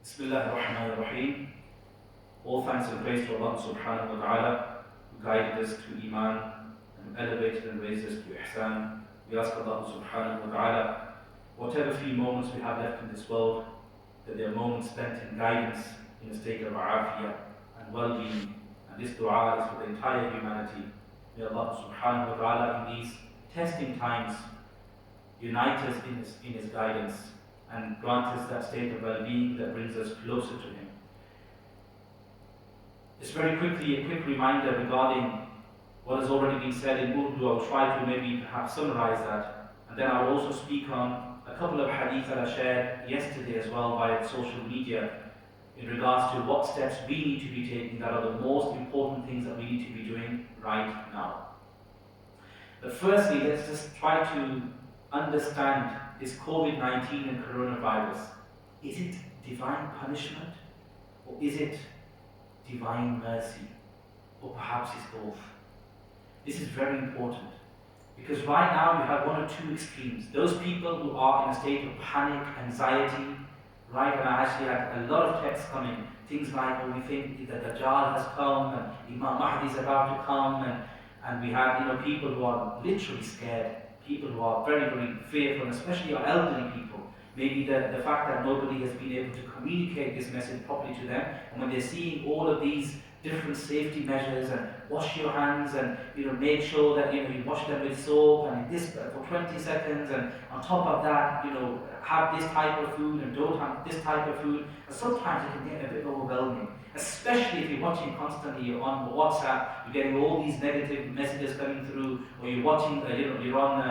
Bismillah ar-Rahman ar-Rahim. All thanks and praise to Allah subhanahu wa ta'ala, who guided us to Iman and elevated and raised us to Ihsan. We ask Allah subhanahu wa ta'ala, whatever few moments we have left in this world, that they are moments spent in guidance, in a state of afiyah and well-being. And this dua is for the entire humanity. May Allah subhanahu wa ta'ala in these testing times unite us in His guidance and grant us that state of well-being that brings us closer to Him. Just very quickly, a quick reminder regarding what has already been said in Urdu. I'll try to maybe perhaps summarize that, and then I'll also speak on a couple of hadith that I shared yesterday as well via social media in regards to what steps we need to be taking that are the most important things that we need to be doing right now. But firstly, let's just try to understand this COVID-19 and coronavirus. Is it divine punishment, or is it divine mercy, or perhaps it's both? This is very important, because right now you have one or two extremes. Those people who are in a state of panic, anxiety, right? And I actually had a lot of texts coming, things like, oh, we think that Dajjal has come, and Imam Mahdi is about to come, and we have people who are literally scared, people who are very, very fearful, and especially our elderly people. Maybe the fact that nobody has been able to communicate this message properly to them, and when they're seeing all of these different safety measures, and wash your hands, and make sure that you wash them with soap, and this for 20 seconds, and on top of that, have this type of food and don't have this type of food. And sometimes it can get a bit overwhelming, especially if you're watching constantly. You're on WhatsApp, you're getting all these negative messages coming through, or you're watching, you're on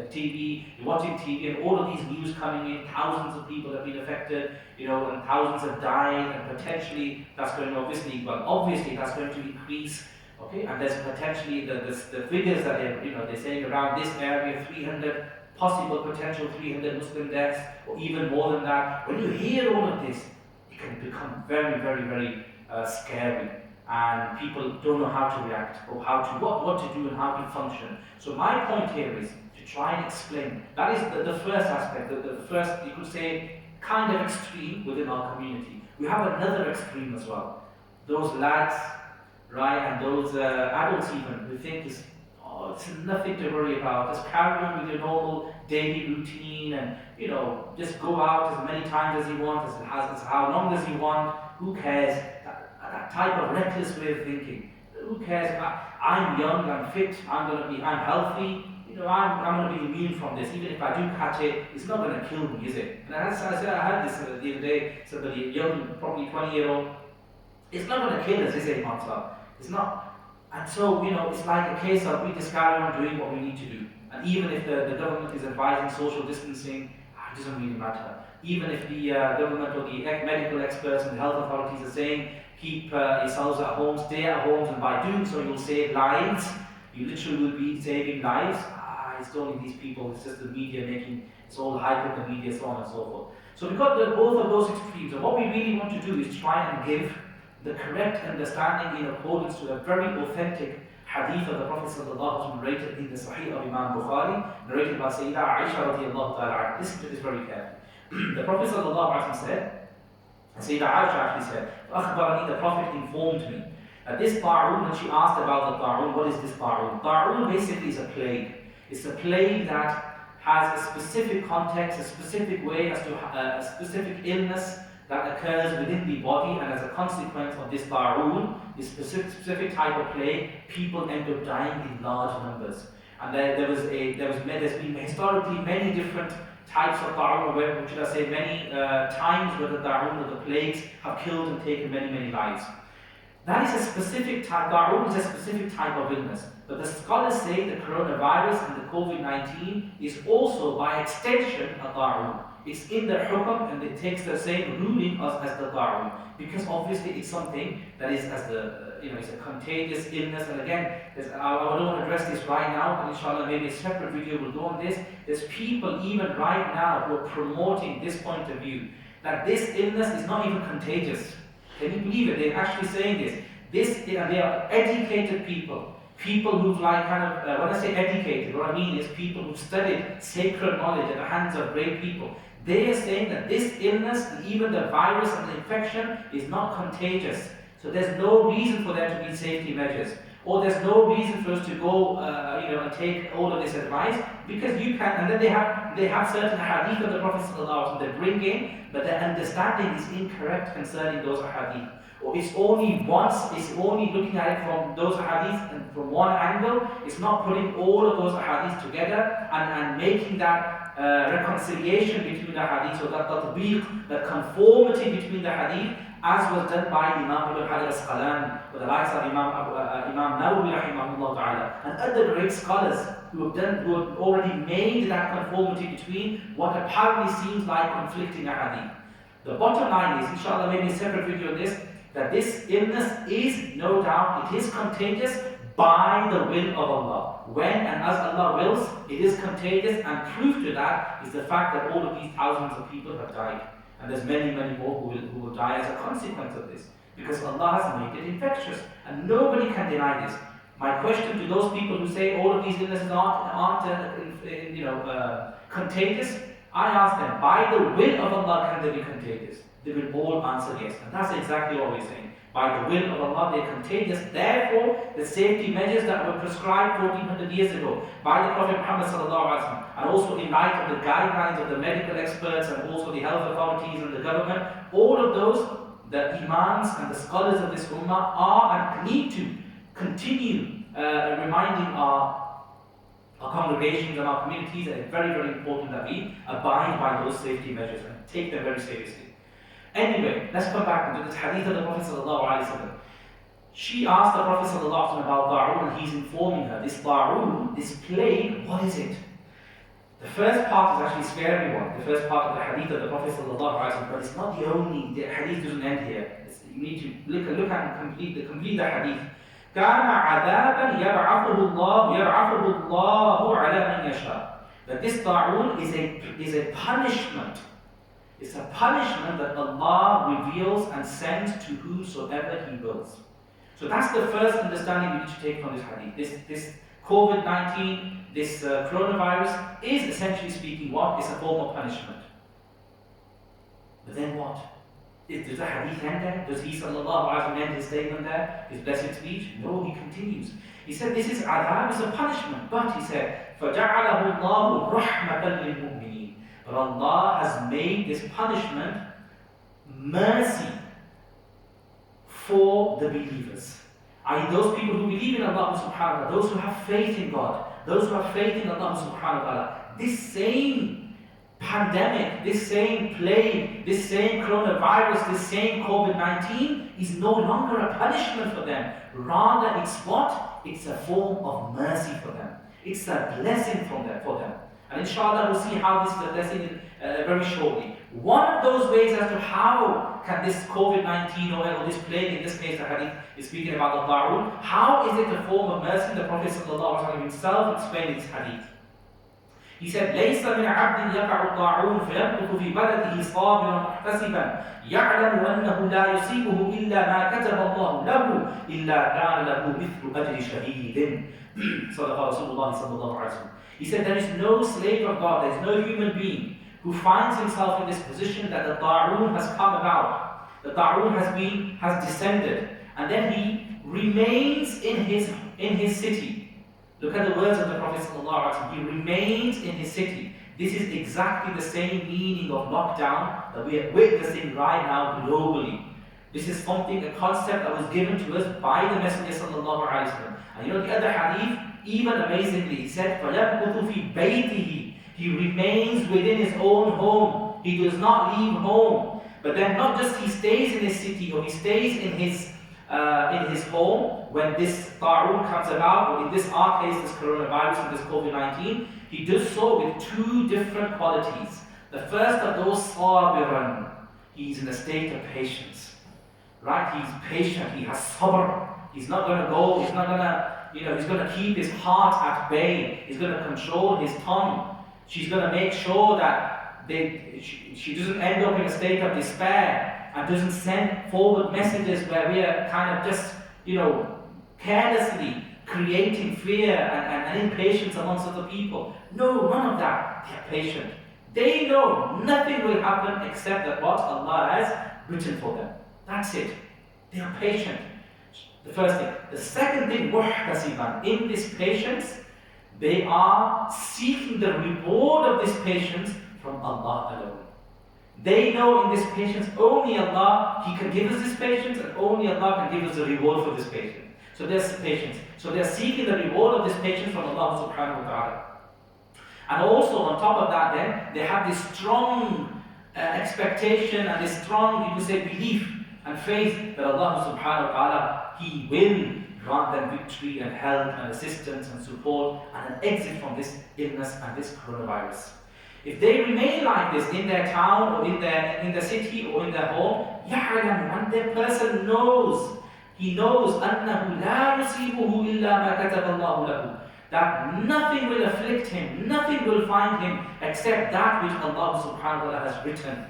TV, you're watching TV, and all of these news coming in. Thousands of people have been affected, and thousands have died, and potentially that's going to obviously that's going to increase. Okay, and there's potentially the figures that they're saying around this area, 300 possible potential 300 Muslim deaths, or even more than that. When you hear all of this, it can become very, very, very scary, and people don't know how to react, or what to do and how to function. So my point here is to try and explain. That is the first aspect, the first, you could say, kind of extreme within our community. We have another extreme as well. Those lads, right, and those adults even, who think it's nothing to worry about. Just carry on with your normal daily routine, and just go out as many times as you want, as how long as you want. Who cares? That type of reckless way of thinking. Who cares? I'm young, I'm fit, I'm healthy. I'm going to be immune from this. Even if I do catch it, it's not going to kill me, is it? And I had this the other day. Somebody young, probably 20-year-old. It's not going to kill us, is it, Mansar? It's not. And so, it's like a case of we just carry on doing what we need to do. And even if the government is advising social distancing, it doesn't really matter. Even if the government or the medical experts and the health authorities are saying, keep yourselves at home, stay at home, and by doing so you'll save lives, you literally will be saving lives. It's only these people, it's just the media it's all hype in the media, so on and so forth. So we've got both of those extremes. And what we really want to do is try and give the correct understanding in accordance to a very authentic hadith of the Prophet ﷺ narrated in the Sahih of Imam Bukhari, narrated by Sayyidah Aisha radiallahu ta'ala. Listen to this very carefully. The Prophet ﷺ said, Sayyidah Aisha actually said, "Akhbarani, the Prophet informed me that this ta'un," when she asked about the ta'un, what is this ta'un? Ta'un basically is a plague. It's a plague that has a specific context, a specific way, as to a specific illness that occurs within the body, and as a consequence of this ta'un, this specific type of plague, people end up dying in large numbers. And there's been historically many different types of ta'un, or should I say many times where the ta'un or the plagues have killed and taken many, many lives. That is a specific type, ta'un is a specific type of illness. But the scholars say the coronavirus and the COVID-19 is also by extension a ta'un. It's in the hukum, and it takes the same ruling as the ta'un, because obviously it's something that is it's a contagious illness. And again, I don't want to address this right now, but inshallah maybe a separate video will go on this. There's people even right now who are promoting this point of view, that this illness is not even contagious. Can you believe it? They're actually saying this. They are educated people. People who've when I say educated, what I mean is people who've studied sacred knowledge at the hands of great people. They are saying that this illness, even the virus and the infection, is not contagious. So there's no reason for there to be safety measures. Or there's no reason for us to go, and take all of this advice, because you can. And then they have certain hadith of the Prophet ﷺ they bring in, but their understanding is incorrect concerning those hadith. Or it's only looking at it from those hadith and from one angle. It's not putting all of those hadith together and making that reconciliation between the hadith, or that tatbiq, that conformity between the hadith, as was done by Imam Ibn Hajar al-Asqalani, or the likes of Imam Nawawi rahimahullah ta'ala, and other great scholars who have already made that conformity between what apparently seems like conflicting hadith. The bottom line is, inshallah, maybe a separate video on this, that this illness is, no doubt, it is contagious by the will of Allah. When and as Allah wills, it is contagious, and proof to that is the fact that all of these thousands of people have died. And there's many, many more who will die as a consequence of this, because Allah has made it infectious, and nobody can deny this. My question to those people who say all of these illnesses aren't contagious, I ask them, by the will of Allah can they be contagious? They will all answer yes, and that's exactly what we're saying. By the will of Allah, they're contagious. Therefore, the safety measures that were prescribed 1400 years ago by the Prophet Muhammad ﷺ, and also in light of the guidelines of the medical experts and also the health authorities and the government, all of those, the imams and the scholars of this ummah are and need to continue reminding our congregations and our communities that it's very, very important that we abide by those safety measures and take them very seriously. Anyway, let's come back to this hadith of the Prophet ﷺ. She asked the Prophet ﷺ about ta'un, and he's informing her, this ta'un, this plague, what is it? The first part is actually scary one, the first part of the hadith of the Prophet ﷺ, but it's not the only, the hadith doesn't end here. You need to look at and complete the hadith. كان عذابا يبعثه الله على من يشاء. That this ta'un is a punishment. It's a punishment that Allah reveals and sends to whosoever He wills. So that's the first understanding we need to take from this hadith. This COVID-19, this coronavirus is essentially speaking what? It's a form of punishment. But then what? Does the hadith end there? Does he sallallahu alayhi wa sallam end his statement there? His blessed speech? No, he continues. He said this is adhab, is a punishment. But he said, فَجَعَلَهُ اللَّهُ رَحْمَةً لِلْمُؤْمِنِينَ. But Allah has made this punishment mercy for the believers. I.e. those people who believe in Allah subhanahu wa ta'ala, those who have faith in God, those who have faith in Allah subhanahu wa ta'ala. This same pandemic, this same plague, this same coronavirus, this same COVID-19 is no longer a punishment for them. Rather, it's what? It's a form of mercy for them. It's a blessing for them. And inshallah we'll see how this is a blessing very shortly. One of those ways as to how can this COVID-19 or this plague, in this case the hadith is speaking about the ta'un, how is it a form of mercy? The Prophet ﷺ himself explained this hadith. He said, لَيْسَ مِنْ عَبْدٍ يَقَعُ الطَّاعُونَ فَيَمْكُثُ فِي بَلَدِهِ صَابِرًا مُحْتَسِبًا يَعْلَمُ أَنَّهُ لَا يُصِيبُهُ إِلَّا مَا كَتَبَ اللَّهُ لَهُ إِلَّا كَانَ لَهُ مِثْلُ أَجْرِ شَهِيدٍ. صدق Rasulullah sallallahu alaihi wasallam. He said, there is no slave of God, there is no human being who finds himself in this position that the ta'un has come about. The ta'un has descended, and then he remains in his city. Look at the words of the Prophet ﷺ. He remains in his city. This is exactly the same meaning of lockdown that we are witnessing right now globally. This is a concept that was given to us by the Messenger ﷺ. And you know the other hadith, even amazingly, he said, فَيَمْكُثُ فِي بَيْتِهِ. He remains within his own home. He does not leave home. But then not just he stays in his city or he stays in his home when this ta'un comes about, or in our case, this coronavirus and this COVID-19, he does so with two different qualities. The first of those, sabiran, he's in a state of patience. Right? He's patient, he has sabr. He's not going to go, he's going to keep his heart at bay. He's going to control his tongue. She's going to make sure that she doesn't end up in a state of despair and doesn't send forward messages where we are kind of just, carelessly creating fear and impatience amongst other people. No, none of that. They are patient. They know nothing will happen except that what Allah has written for them. That's it. They are patient. The first thing. The second thing, muhtasiban. In this patience, they are seeking the reward of this patience from Allah alone. They know in this patience, only Allah, He can give us this patience, and only Allah can give us the reward for this patience. So there's patience. So they're seeking the reward of this patience from Allah subhanahu wa ta'ala. And also on top of that then, they have this strong expectation and this strong, you could say, belief and faith that Allah subhanahu wa ta'ala, He will grant them victory and help and assistance and support and an exit from this illness and this coronavirus. If they remain like this in their town or in their city or in their home, يَعْلَمُ, and that person knows, he knows أَنَّهُ لَا يُصِيبُهُ إِلَّا مَا كَتَبَ اللَّهُ لَهُ, that nothing will afflict him, nothing will find him except that which Allah subhanahu wa ta'ala has written.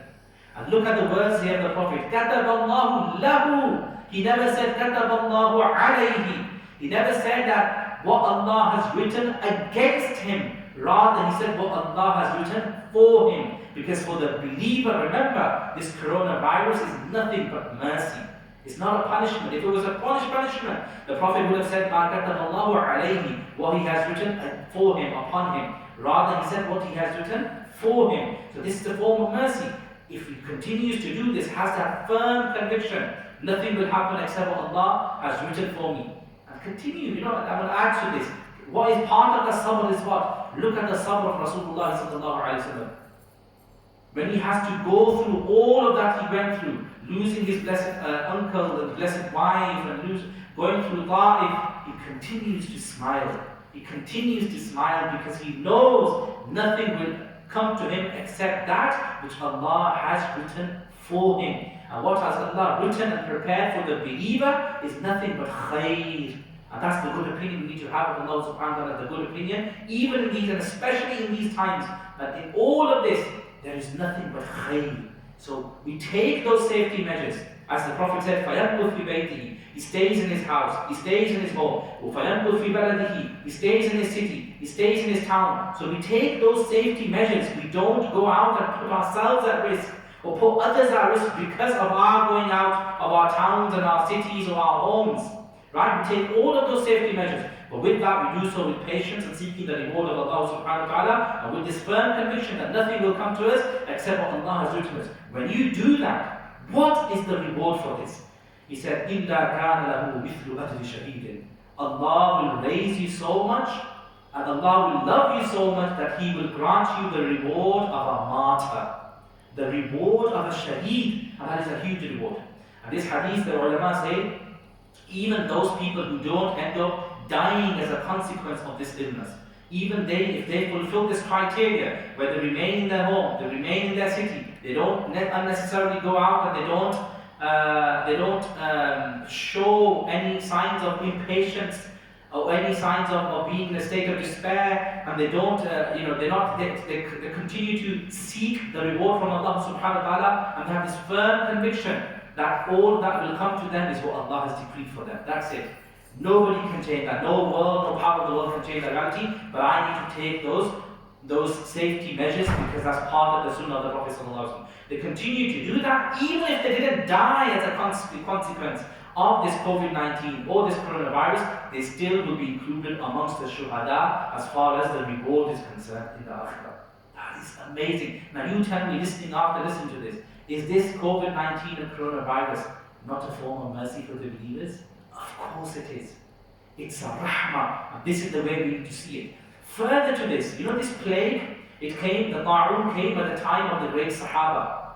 And look at the words here of the Prophet. كَتَبَ اللَّهُ لَهُ. He never said كَتَبَ اللَّهُ عَلَيْهِ. He never said that what Allah has written against him. Rather, he said what Allah has written for him. Because for the believer, remember, this coronavirus is nothing but mercy. It's not a punishment. If it was a punishment, the Prophet would have said, مَا كَتَبَ اللَّهُ عَلَيْهِ, what He has written for him, upon him. Rather, He said what He has written for him. So this is the form of mercy. If he continues to do this, has that firm conviction, nothing will happen except what Allah has written for me. And continue, I'm going to add to this. What is part of the sabr is what? Look at the sabr of Rasulullah sallallahu alayhi wa sallam. When he has to go through all of that he went through, losing his blessed uncle and blessed wife, and going through Ta'if, he continues to smile. He continues to smile because he knows nothing will come to him except that which Allah has written for him. And what has Allah written and prepared for the believer is nothing but khair. And that's the good opinion we need to have of Allah subhanahu wa ta'ala, the good opinion, even in these and especially in these times, that in all of this, there is nothing but khair. So we take those safety measures. As the Prophet said, فَيَنْقُذْ فِي بَيْتِهِ, he stays in his house, he stays in his home. وَفَيَنْقُذْ فِي بَلَدِهِ, he stays in his city, he stays in his town. So we take those safety measures. We don't go out and put ourselves at risk or put others at risk because of our going out of our towns and our cities or our homes. Right? We take all of those safety measures. But with that, we do so with patience and seeking the reward of Allah subhanahu wa ta'ala, and with this firm conviction that nothing will come to us except what Allah has written us. When you do that, what is the reward for this? He said, إِلَّا كَانَ لَهُ مِثْلُ أَجْرِ شَهِيدٍ. Allah will raise you so much, and Allah will love you so much that He will grant you the reward of a martyr, the reward of a shaheed, and that is a huge reward. And this hadith, the ulama say, even those people who don't end up dying as a consequence of this illness, even they, if they fulfill this criteria, where they remain in their home, they remain in their city, they don't unnecessarily go out, and they don't show any signs of impatience or any signs of being in a state of despair, and they don't, they continue to seek the reward from Allah subhanahu wa ta'ala, and they have this firm conviction that all that will come to them is what Allah has decreed for them. That's it. Nobody can change that. No world, no power of the world can change that reality. But I need to take those safety measures because that's part of the sunnah of the Prophet ﷺ. They continue to do that even if they didn't die as a consequence of this COVID-19 or this coronavirus. They still will be included amongst the shuhada as far as the reward is concerned in the akhirah. That is amazing. Now you tell me, listening to this, is this COVID-19 and coronavirus not a form of mercy for the believers? Of course it is. It's a rahmah, and this is the way we need to see it. Further to this, this plague, the ta'un came at the time of the great Sahaba.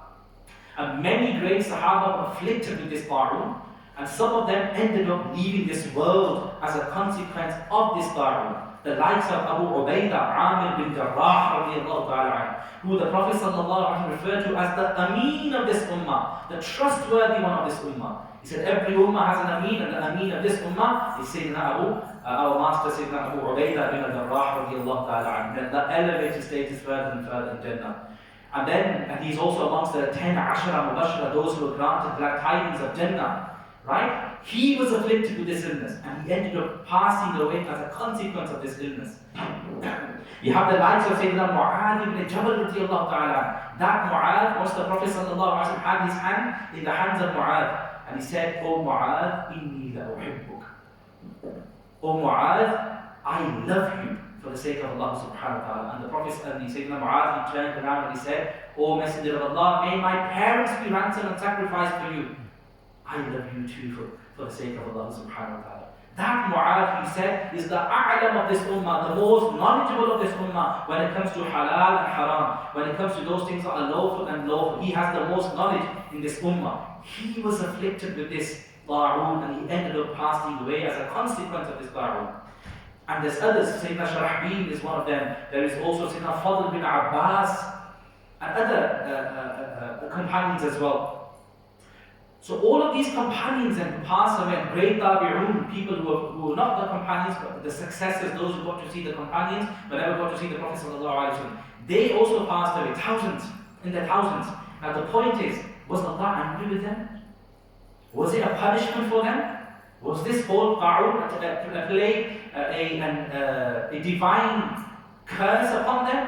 And many great Sahaba were afflicted with this ta'un, and some of them ended up leaving this world as a consequence of this ta'un. The likes of Abu Ubaidah, Amir bin Jarrah, who the Prophet ﷺ referred to as the Ameen of this ummah, the trustworthy one of this ummah. He said every ummah has an Ameen, and the Ameen of this ummah is Sayyidina our master Sayyidina Abu Ubaidah bin Jarrah, and the elevated status further and further in Jannah. And he's also amongst the 10 Ashara Mubashara, those who were granted glad tidings of Jannah. Right? He was afflicted with this illness, and he ended up passing away as a consequence of this illness. You have the likes of Sayyidina Mu'adh ibn Jabal radiallahu ta'ala. That Mu'adh, once the Prophet sallallahu alaihi wasallam had his hand in the hands of Mu'adh, and he said, "O Mu'adh, inni la uhibbuk." O Mu'adh, I love you for the sake of Allah subhanahu wa ta'ala. And the Prophet Sayyidina Mu'adh, he turned around and he said, "O Messenger of Allah, may my parents be ransomed and sacrificed for you. I love you too for the sake of Allah subhanahu wa ta'ala." That Mu'adh, he said, is the a'lam of this ummah, the most knowledgeable of this ummah when it comes to halal and haram, when it comes to those things that are lawful and lawful. He has the most knowledge in this ummah. He was afflicted with this ta'un and he ended up passing away as a consequence of this ta'un. And there's others, Sayyidina Sharahbil is one of them. There is also Sayyidina Fadl bin Abbas and other companions as well. So all of these companions and pass away, great tabi'un, people who were not the companions, but the successors, those who got to see the companions, but never got to see the Prophet ﷺ, they also passed away, thousands, in their thousands. Now the point is, was Allah angry with them? Was it a punishment for them? Was this whole ta'un, a plague, a divine curse upon them?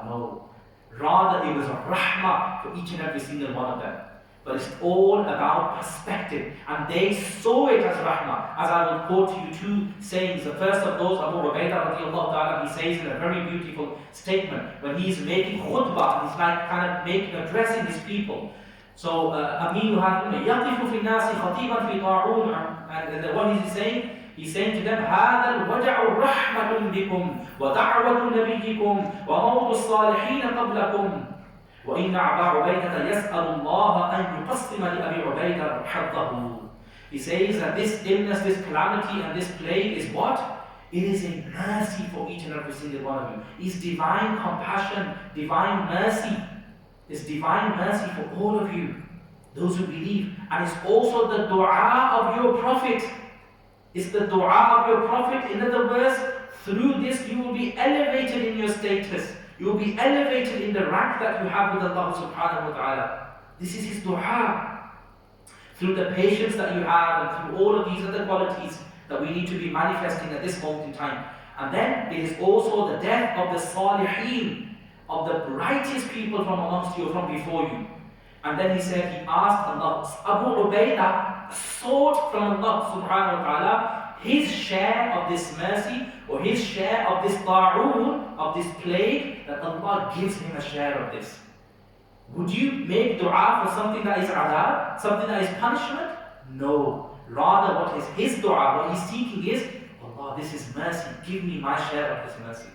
No. Rather, it was a rahmah for each and every single one of them. But it's all about perspective. And they saw it as rahmah. As I will quote to you two sayings. The first of those, Abu Ubaidah radiallahu ta'ala, he says in a very beautiful statement, when he's making khutbah, he's like kind of addressing his people. So, Aminu يَقِفُ فِي النَّاسِ خَطِيبًا فِي طَاعُونَ. And what is he saying? He's saying to them, هَذَا الْوَجَعُ رَحْمَةٌ بِكُمْ وَدَعْوَةُ نَبِيِّكُمْ وَمَوْتُ الصَّالِحِينَ قَبْلَكُمْ وَإِنَّ أَبَا عُبَيْدَةَ يَسْأَلُ اللَّهَ أَنْ يُقَسِّمَ لِأَبِي عُبَيْدَةَ حَظَّهُ. He says that this illness, this calamity and this plague is what? It is a mercy for each and every single one of you. It's divine compassion, divine mercy. It's divine mercy for all of you, those who believe. And it's also the dua of your Prophet. It's the dua of your Prophet. In other words, through this you will be elevated in your status. You will be elevated in the rank that you have with Allah subhanahu wa ta'ala. This is His dua. Through the patience that you have and through all of these other qualities that we need to be manifesting at this moment in time. And then it is also the death of the salihin, of the righteous people from amongst you, from before you. And then he said, he asked Allah, Abu Ubaidah sought from Allah subhanahu wa ta'ala his share of this mercy or his share of this ta'un, of this plague, that Allah gives him a share of this. Would you make dua for something that is adab, something that is punishment? No. Rather, what is his dua, what he's seeking is, Allah, this is mercy, give me my share of this mercy.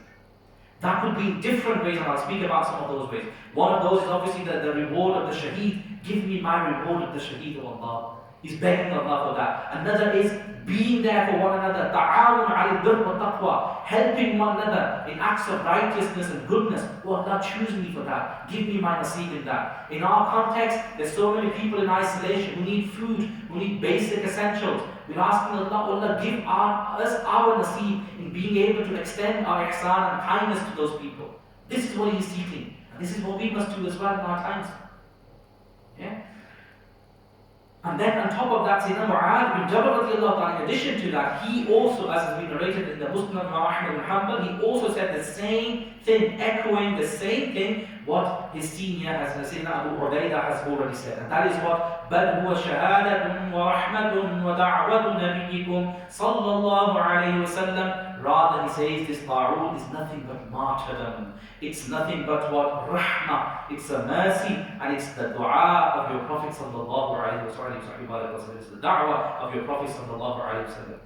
That could be different ways, and I'll speak about some of those ways. One of those is obviously the reward of the shaheed. Give me my reward of the shaheed, of Allah. He's begging Allah for that. Another is being there for one another. Ta'awun ala al-birr wa taqwa. Helping one another in acts of righteousness and goodness. Oh Allah, choose me for that. Give me my naseeb in that. In our context, there's so many people in isolation who need food, who need basic essentials. We're asking Allah, Allah, give us our naseeb in being able to extend our ihsan and kindness to those people. This is what He's seeking. And this is what we must do as well in our times. Yeah? And then on top of that, Sayyidina Mu'adh bin Jabal radiallahu ta'ala, in addition to that, he also, as has been narrated in the Muslim of Ahmad bin Hanbal, he also said the same thing, echoing the same thing, what his senior, as Sayyidina Abu Ubaidah has already said. And that is what, بَلْ هُوَ شَهَادَةٌ وَرَحْمَةٌ وَدَعْوَةٌ نَبِيِّكُمْ صَلَّى اللَّهُ عَلَيْهِ وَسَلَّمَ. Rather, he says this ta'un is nothing but martyrdom. It's nothing but what? Rahmah. It's a mercy, and it's the dua of your Prophet sallallahu alaihi wasallam. It's the da'wah of your Prophet sallallahu alaihi wasallam.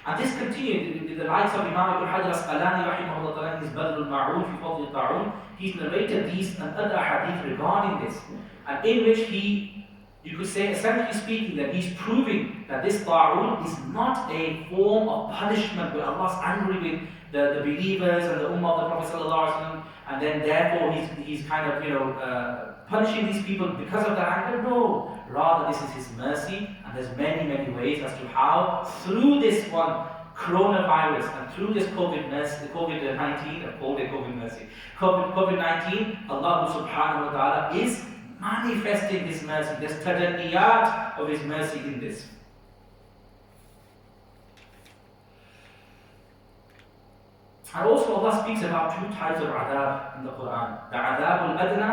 And this continued in the likes of Imam Ibn Hajar al-Asqalani rahimahullah ta'ala in his Badr al-Ma'un fi Fadl al-Ta'un. He's narrated these and other hadith regarding this, and in which you could say, essentially speaking, that he's proving that this ta'un is not a form of punishment where Allah's angry with the believers and the ummah of the Prophet sallallahu alaihi wasallam, and then therefore he's kind of punishing these people because of their anger. No, rather this is His mercy, and there's many ways as to how through this one coronavirus and through this COVID-19, Allah subhanahu wa ta'ala is manifesting His mercy. There's tajalliyat of His mercy in this. And also Allah speaks about two types of adab in the Quran. The adab al-adna,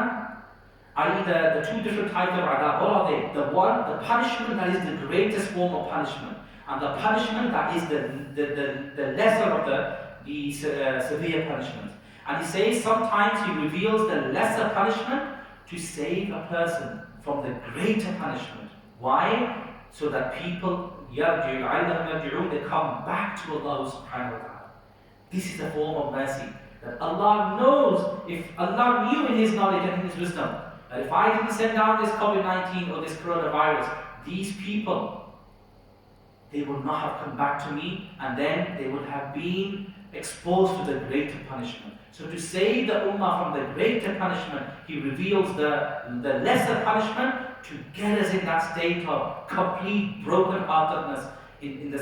i.e. the two different types of adab. What are they? The one, the punishment that is the greatest form of punishment, and the punishment that is the lesser of the severe punishment. And he says sometimes he reveals the lesser punishment to save a person from the greater punishment. Why? So that people, they come back to Allah subhanahu wa ta'ala. This is a form of mercy. That Allah knows, if Allah knew in His knowledge and in His wisdom, that if I didn't send down this COVID-19 or this coronavirus, these people, they would not have come back to me, and then they would have been exposed to the greater punishment. So to save the ummah from the greater punishment, He reveals the lesser punishment to get us in that state of complete broken-heartedness in the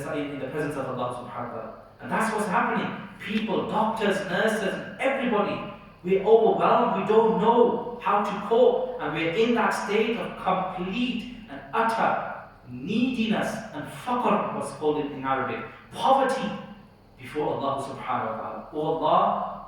presence of Allah subhanahu wa ta'ala. And that's what's happening. People, doctors, nurses, everybody, we're overwhelmed, we don't know how to cope, and we're in that state of complete and utter neediness and faqr, what's called in Arabic, poverty before Allah subhanahu wa ta'ala. Oh Allah,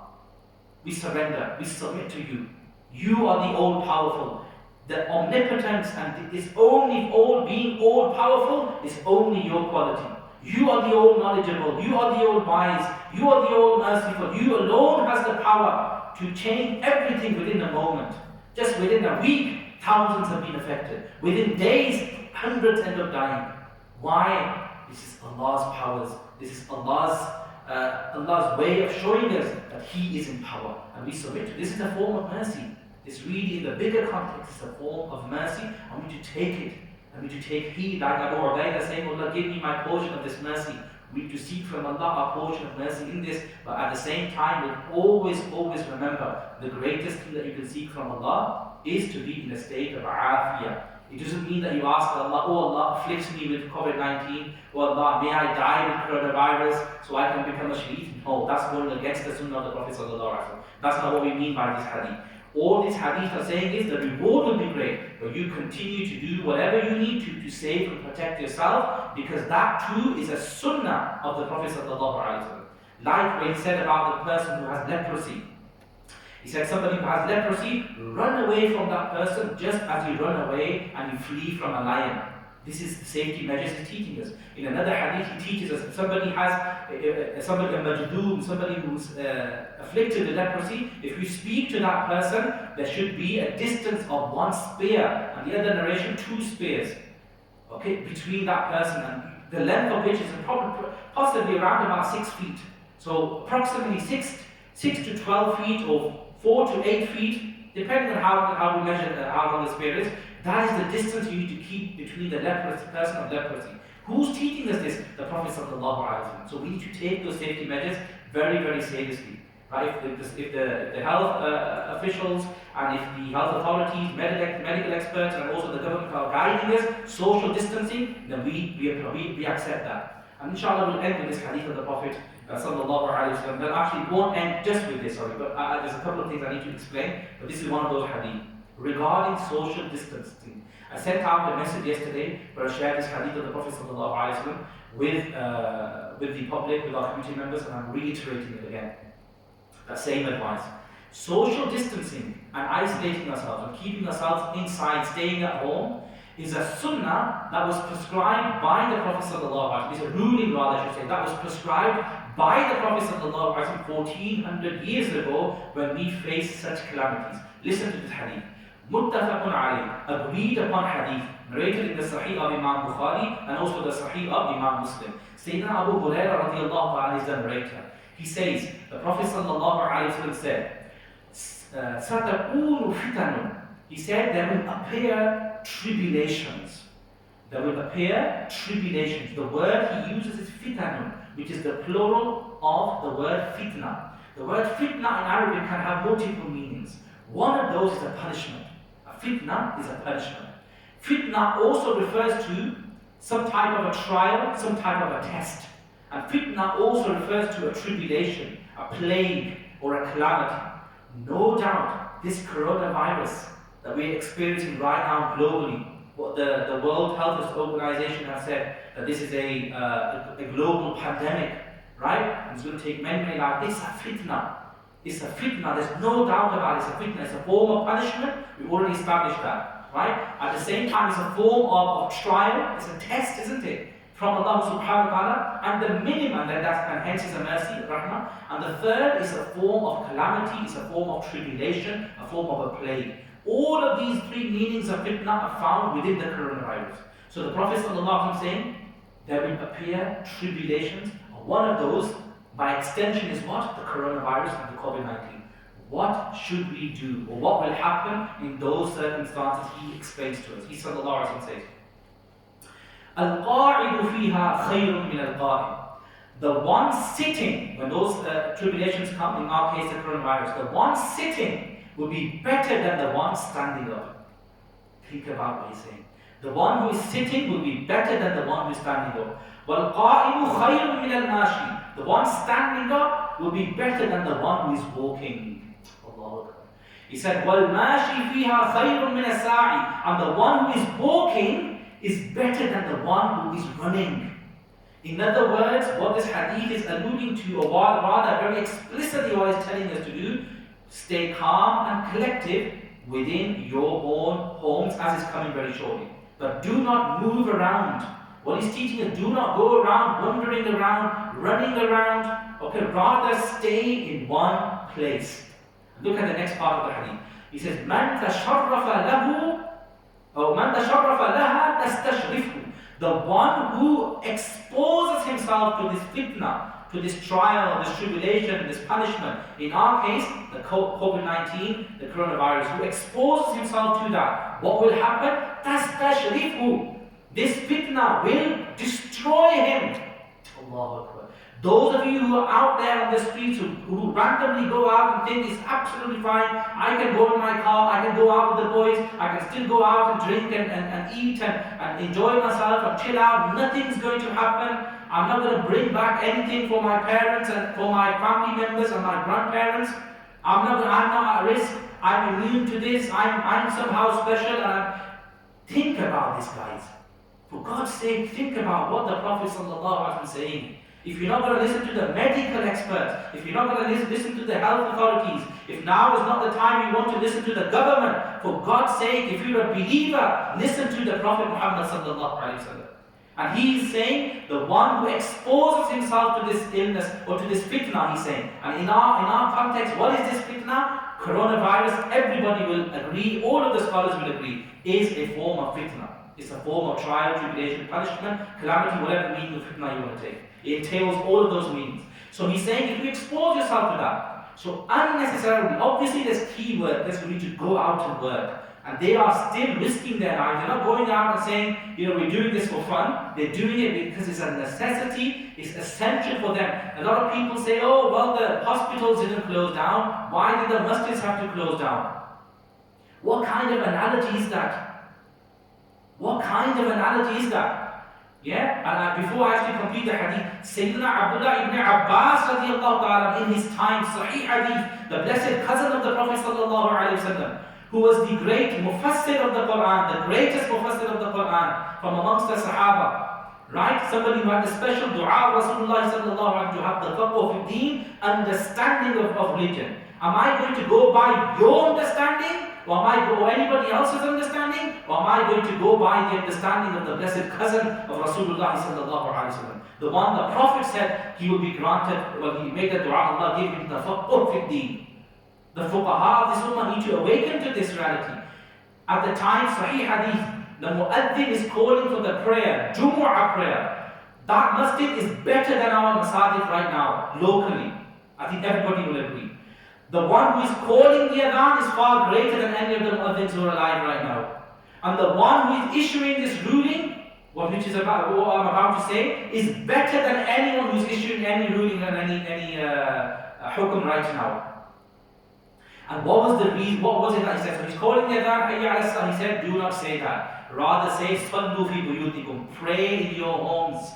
we surrender, we submit to You. You are the all-powerful. The omnipotence and is only being all-powerful is only Your quality. You are the all-knowledgeable, You are the all-wise, You are the all-merciful. You alone has the power to change everything within a moment. Just within a week, thousands have been affected. Within days, hundreds end up dying. Why? This is Allah's powers. This is Allah's way of showing us that He is in power. And we submit to. This is a form of mercy. It's really, in the bigger context, it's a form of mercy. And we need to take it. And we need to take heed, like Abu Hurairah saying, Allah, give me my portion of this mercy. We need to seek from Allah our portion of mercy in this, but at the same time, we always remember the greatest thing that you can seek from Allah is to be in a state of afiyah. It doesn't mean that you ask Allah, oh Allah, afflict me with COVID-19, oh Allah, may I die with coronavirus so I can become a shaheed. No, that's going against the sunnah of the Prophet sallallahu alaihi wasallam. That's not what we mean by this hadith. All this hadith are saying is the reward will be great, but you continue to do whatever you need to save and protect yourself, because that too is a sunnah of the Prophet sallallahu alaihi wasallam. Like what he said about the person who has leprosy. He said somebody who has leprosy, run away from that person just as you run away and you flee from a lion. This is the safety measures he's teaching us. In another hadith, he teaches us if somebody has a majdoom, somebody who's afflicted with leprosy, if you speak to that person, there should be a distance of 1 spear, and the other narration 2 spears, okay, between that person, and the length of which is possibly around about 6 feet. So approximately 6 to 12 feet or 4 to 8 feet, depending on how we measure how long the spear is. That is the distance you need to keep between the person of leprosy. Who's teaching us this? The Prophet sallallahu alaihi wasallam. So we need to take those safety measures very, very seriously. Right? If the health officials and if the health authorities, medical experts, and also the government are guiding us, social distancing, then we accept that. And inshallah we'll end with this hadith of the Prophet sallallahu alaihi wasallam. But actually it won't end just with this, sorry. But there's a couple of things I need to explain. But this is one of those hadith. Regarding social distancing, I sent out a message yesterday where I shared this hadith of the Prophet ﷺ with the public, with our community members, and I'm reiterating it again. That same advice. Social distancing and isolating ourselves and keeping ourselves inside, staying at home, is a sunnah that was prescribed by the Prophet ﷺ. It's a ruling, rather, I should say, that was prescribed by the Prophet ﷺ 1400 years ago when we faced such calamities. Listen to this hadith. Muttafaqun alayh, agreed upon hadith, narrated in the Sahih of Imam Bukhari and also the Sahih of Imam Muslim. Sayyidina Abu Hurairah radiallahu ta'ala is the narrator. He says, the Prophet sallallahu alayhi wa sallam said, Satakunu fitanun. He said, there will appear tribulations. There will appear tribulations. The word he uses is fitanun, which is the plural of the word fitna. The word fitna in Arabic can have multiple meanings. One of those is a punishment. A fitna is a punishment. Fitna also refers to some type of a trial, some type of a test. And fitna also refers to a tribulation, a plague, or a calamity. No doubt, this coronavirus that we're experiencing right now globally, what the World Health Organization has said, that this is a global pandemic. right? And it's going to take many, many lives. It's a fitna. It's a fitna. There's no doubt about it. It's a fitna. It's a form of punishment. We've already established that, right? At the same time, it's a form of trial. It's a test, isn't it? From Allah subhanahu wa ta'ala. And the minimum, and hence is a mercy, rahmah. And the third is a form of calamity. It's a form of tribulation, a form of a plague. All of these three meanings of fitna are found within the coronavirus. So the Prophet sallallahu alaihi wasallam saying, there will appear tribulations. One of those, by extension, is what? The coronavirus and the COVID-19. What should we do? Or what will happen in those circumstances? He explains to us. He sallallahu alaihi wasallam says, Al-qa'idu fiha khayrun min al-qa'im. The one sitting, when those tribulations come, in our case the coronavirus, the one sitting will be better than the one standing up. Think about what he's saying. The one who is sitting will be better than the one who is standing up. وَالْقَائِمُ خَيْرٌ مِنَ الْمَاشِي. The one standing up will be better than the one who is walking. Allahu Akbar. He said, وَالْمَاشِي فِيهَا خَيْرٌ مِنَ السَّاعِ. And the one who is walking is better than the one who is running. In other words, what this hadith is alluding to, or rather very explicitly what it's telling us to do, stay calm and collective within your own homes, as is coming very shortly. But do not move around. What he's teaching is, do not go around, wandering around, running around. Okay, rather stay in one place. Look at the next part of the hadith. He says, مَنْ تَشَرَّفَ لَهُ أو مَنْ تَشَرَّفَ لَهَا تَسْتَشْرِفُ. The one who exposes himself to this fitna, to this trial, this tribulation, this punishment. In our case, the COVID-19, the coronavirus, who exposes himself to that, what will happen? تَسْتَشْرِفُ. This fitna will destroy him. Allahu Akbar. Those of you who are out there on the streets who randomly go out and think it's absolutely fine, I can go in my car, I can go out with the boys, I can still go out and drink and eat and enjoy myself and chill out, nothing's going to happen. I'm not going to bring back anything for my parents and for my family members and my grandparents. I'm not at risk, I'm immune to this, I'm somehow special. And think about this, guys. For God's sake, think about what the Prophet ﷺ is saying. If you're not going to listen to the medical experts, if you're not going to listen to the health authorities, if now is not the time you want to listen to the government, for God's sake, if you're a believer, listen to the Prophet Muhammad ﷺ. And he is saying, the one who exposes himself to this illness or to this fitna, he's saying. And in our context, what is this fitna? Coronavirus, everybody will agree, all of the scholars will agree, is a form of fitna. It's a form of trial, tribulation, punishment, calamity, whatever meaning of fitna you want to take. It entails all of those meanings. So he's saying, if you expose yourself to that, so unnecessarily, obviously there's key work, there's going to go out and work. And they are still risking their lives. They're not going out and saying, we're doing this for fun. They're doing it because it's a necessity, it's essential for them. A lot of people say, oh, well, the hospitals didn't close down. Why did the masjids have to close down? What kind of analogy is that? What kind of analogy is that? Yeah? And before I actually complete the hadith, Sayyidina Abdullah ibn Abbas radiallahu ta'ala, in his time, Sahih hadith, the blessed cousin of the Prophet sallallahu alayhi wa sallam, who was the great mufassir of the Quran, the greatest mufassir of the Quran from amongst the Sahaba. Right? Somebody who had a special dua of Rasulullah sallallahu alayhi wa sallam to have the faqh of deen, understanding of religion. Am I going to go by your understanding? Or am I go anybody else's understanding? Or am I going to go by the understanding of the blessed cousin of Rasulullah sallallahu alayhi wa sallam? The one the Prophet said he will be granted, well, he made the dua, Allah gave him the faqh fi deen. The fuqaha of this ummah need to awaken to this reality. At the time, Sahih hadith, the muaddin is calling for the prayer, Jumu'ah prayer. That masjid is better than our masajid right now, locally. I think everybody will agree. The one who is calling the adhan is far greater than any of the muaddins who are alive right now. And the one who is issuing this ruling, which is about what I'm about to say, is better than anyone who's issuing any ruling and any hukum right now. And what was the reason? What was it that he said? So he's calling the adhan, hayya ala salah. He said, do not say that. Rather say, sallu fi buyutikum. Pray in your homes.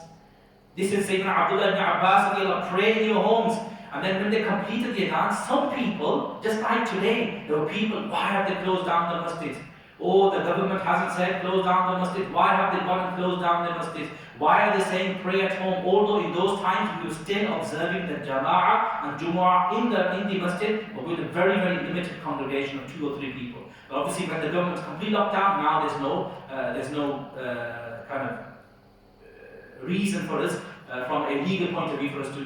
This is Sayyidina Abdullah ibn Abbas, pray in your homes. And then when they completed the adhan, some people, just like today, there were people, why have they closed down the masjid? Or the government hasn't said close down the masjid. Why have they gone and closed down the masjid? Why are they saying pray at home? Although in those times we were still observing the jama'ah and jumu'ah in the masjid, but with a very, very limited congregation of 2 or 3 people. But obviously when the government's completely locked down, now there's no kind of reason for us from a legal point of view for us to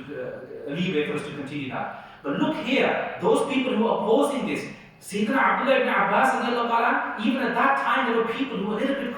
leeway for us to continue that. But look here, those people who are opposing this, Sayyidina Abdullah ibn Abbas, even at that time there were people who were a little bit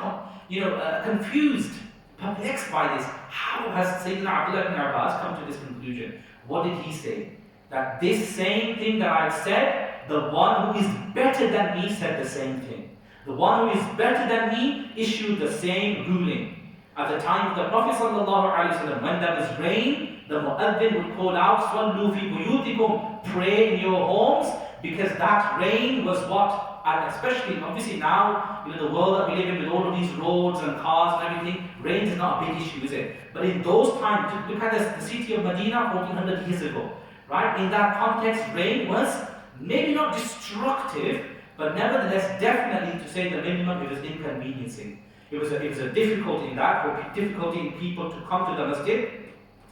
confused, perplexed by this. How has Sayyidina Abdullah ibn Abbas come to this conclusion? What did he say? That this same thing that I've said, the one who is better than me said the same thing. The one who is better than me issued the same ruling. At the time of the Prophet ﷺ, when there was rain, the mu'adhin would call out, "Sallu fi buyutikum," pray in your homes, because that rain was what, and especially, obviously now, the world that we live in with all of these roads and cars and everything, rain is not a big issue, is it? But in those times, look at the city of Medina 1400 years ago, right? In that context, rain was maybe not destructive, but nevertheless, definitely, to say the minimum, it was inconveniencing. It was a difficulty in that, or difficulty in people to come to the masjid.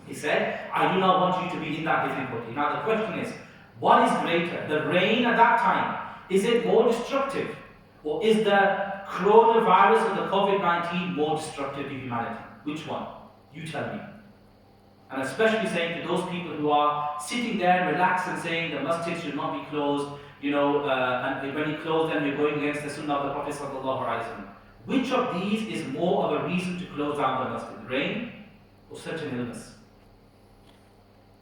He said, I do not want you to be in that difficulty. Now the question is, what is greater? The rain at that time, is it more destructive? Or is the coronavirus or the COVID-19 more destructive to humanity? Which one? You tell me. And especially saying to those people who are sitting there relaxed and saying the masjid should not be closed, and when you close them, you're going against the sunnah of the Prophet ﷺ. Which of these is more of a reason to close down the masjid? Rain or certain illness?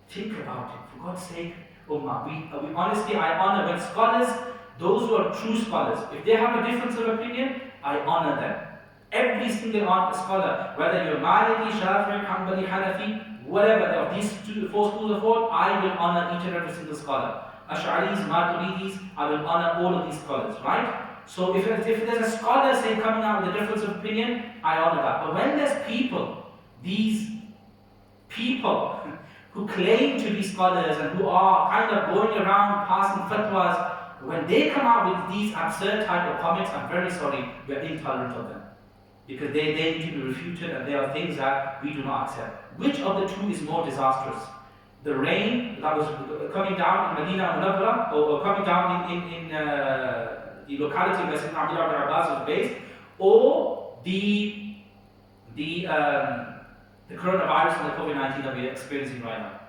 Think about it, for God's sake. Ummah, we honestly, I honor when scholars, those who are true scholars, if they have a difference of opinion, I honor them. Every single scholar, whether you're Maliki, Shafi'i, Hanbali, Hanafi, whatever, of these 4 schools of thought, I will honor each and every single scholar. Ash'aris, Maturidis, I will honor all of these scholars, right? So if there's a scholar, say, coming out with a difference of opinion, I honor that. But when there's these people who claim to be scholars and who are kind of going around passing fatwas, when they come out with these absurd type of comments, I'm very sorry, we're intolerant of them. Because they need to be refuted, and there are things that we do not accept. Which of the two is more disastrous? The rain that was coming down in Medina Munawwara, or coming down in the locality where Sayyidina Abdullah ibn Abbas was based, or the coronavirus and the COVID-19 that we are experiencing right now?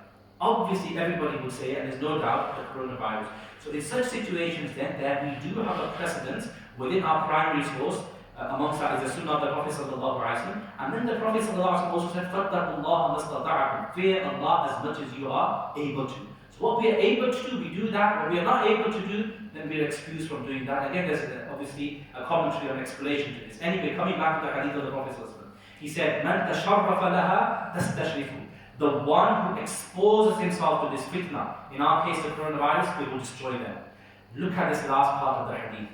Obviously, everybody would say, and there's no doubt, the coronavirus. So in such situations then, that we do have a precedence within our primary source, amongst that is the sunnah of the Prophet ﷺ, and then the Prophet ﷺ also said, فَاتَّقُوا اللَّهَ مَسْتَطَعْتُمْ, fear Allah as much as you are able to. So what we are able to do, we do that. What we are not able to do, then we are excused from doing that. Again, there's obviously a commentary or an explanation to this. Anyway, coming back to the hadith of the Prophet ﷺ, he said, مَنْ تَشَرَّفَ لَهَا تَسْتَشْرِفُ, the one who exposes himself to this fitna, in our case the coronavirus, we will destroy them. Look at this last part of the hadith.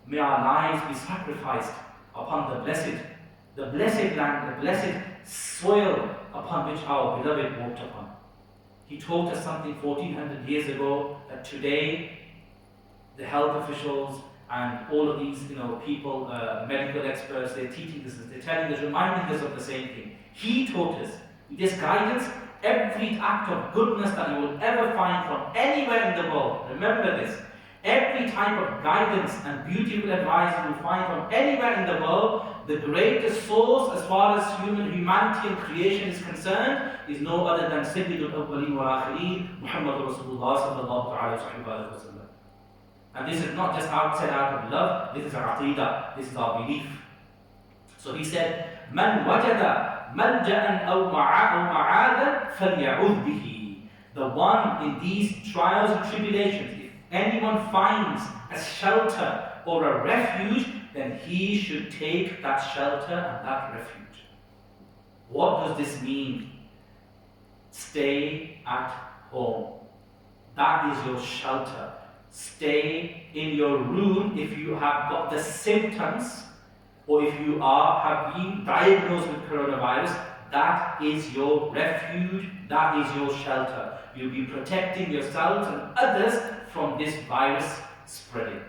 May our lives be sacrificed upon the blessed land, the blessed soil upon which our beloved walked upon. He told us something 1400 years ago, that today the health officials and all of these people, medical experts, they're teaching us, they're telling us, reminding us of the same thing. He taught us. With this guidance, every act of goodness that you will ever find from anywhere in the world, remember this, every type of guidance and beautiful advice you will find from anywhere in the world, the greatest source as far as humanity and creation is concerned is no other than Sayyidul Awwalin wal Akhirin, Muhammad Rasulullah sallallahu alayhi wa sallam. And this is not just said out of love, this is our aqidah, this is our belief. So he said, Man wajada malja'an aw ma'adan falya'udh bihi. The one in these trials and tribulations, if anyone finds a shelter or a refuge, then he should take that shelter and that refuge. What does this mean? Stay at home. That is your shelter. Stay in your room if you have got the symptoms, or if you have been diagnosed with coronavirus. That is your refuge, that is your shelter. You'll be protecting yourselves and others from this virus spreading.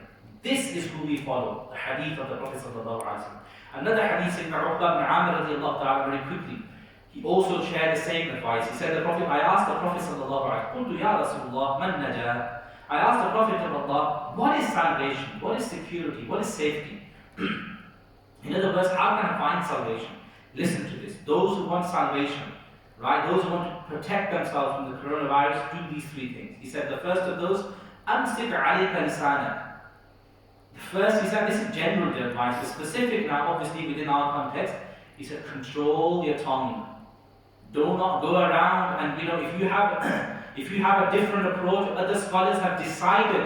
This is who we follow, the hadith of the Prophet sallallahu alaihi wasallam. Another hadith, Sayyidina Uqba ibn Amir radiallahu ta'ala, very quickly, he also shared the same advice. He said, I asked the Prophet sallallahu alaihi wasallam, قُلْتُ يَا رَسُولُ اللَّهِ مَنْ نَجَاةٌ, I asked the Prophet of Allah, what is salvation? What is security? What is safety? In other words, how can I find salvation? Listen to this. Those who want salvation, right? Those who want to protect themselves from the coronavirus, do these three things. He said the first of those, أَمْسِكْ عَلَيْكَ لِسَانَكَ. First, he said, this is general advice. The specific now, obviously within our context, he said, control your tongue. Do not go around and, if you have a different approach, other scholars have decided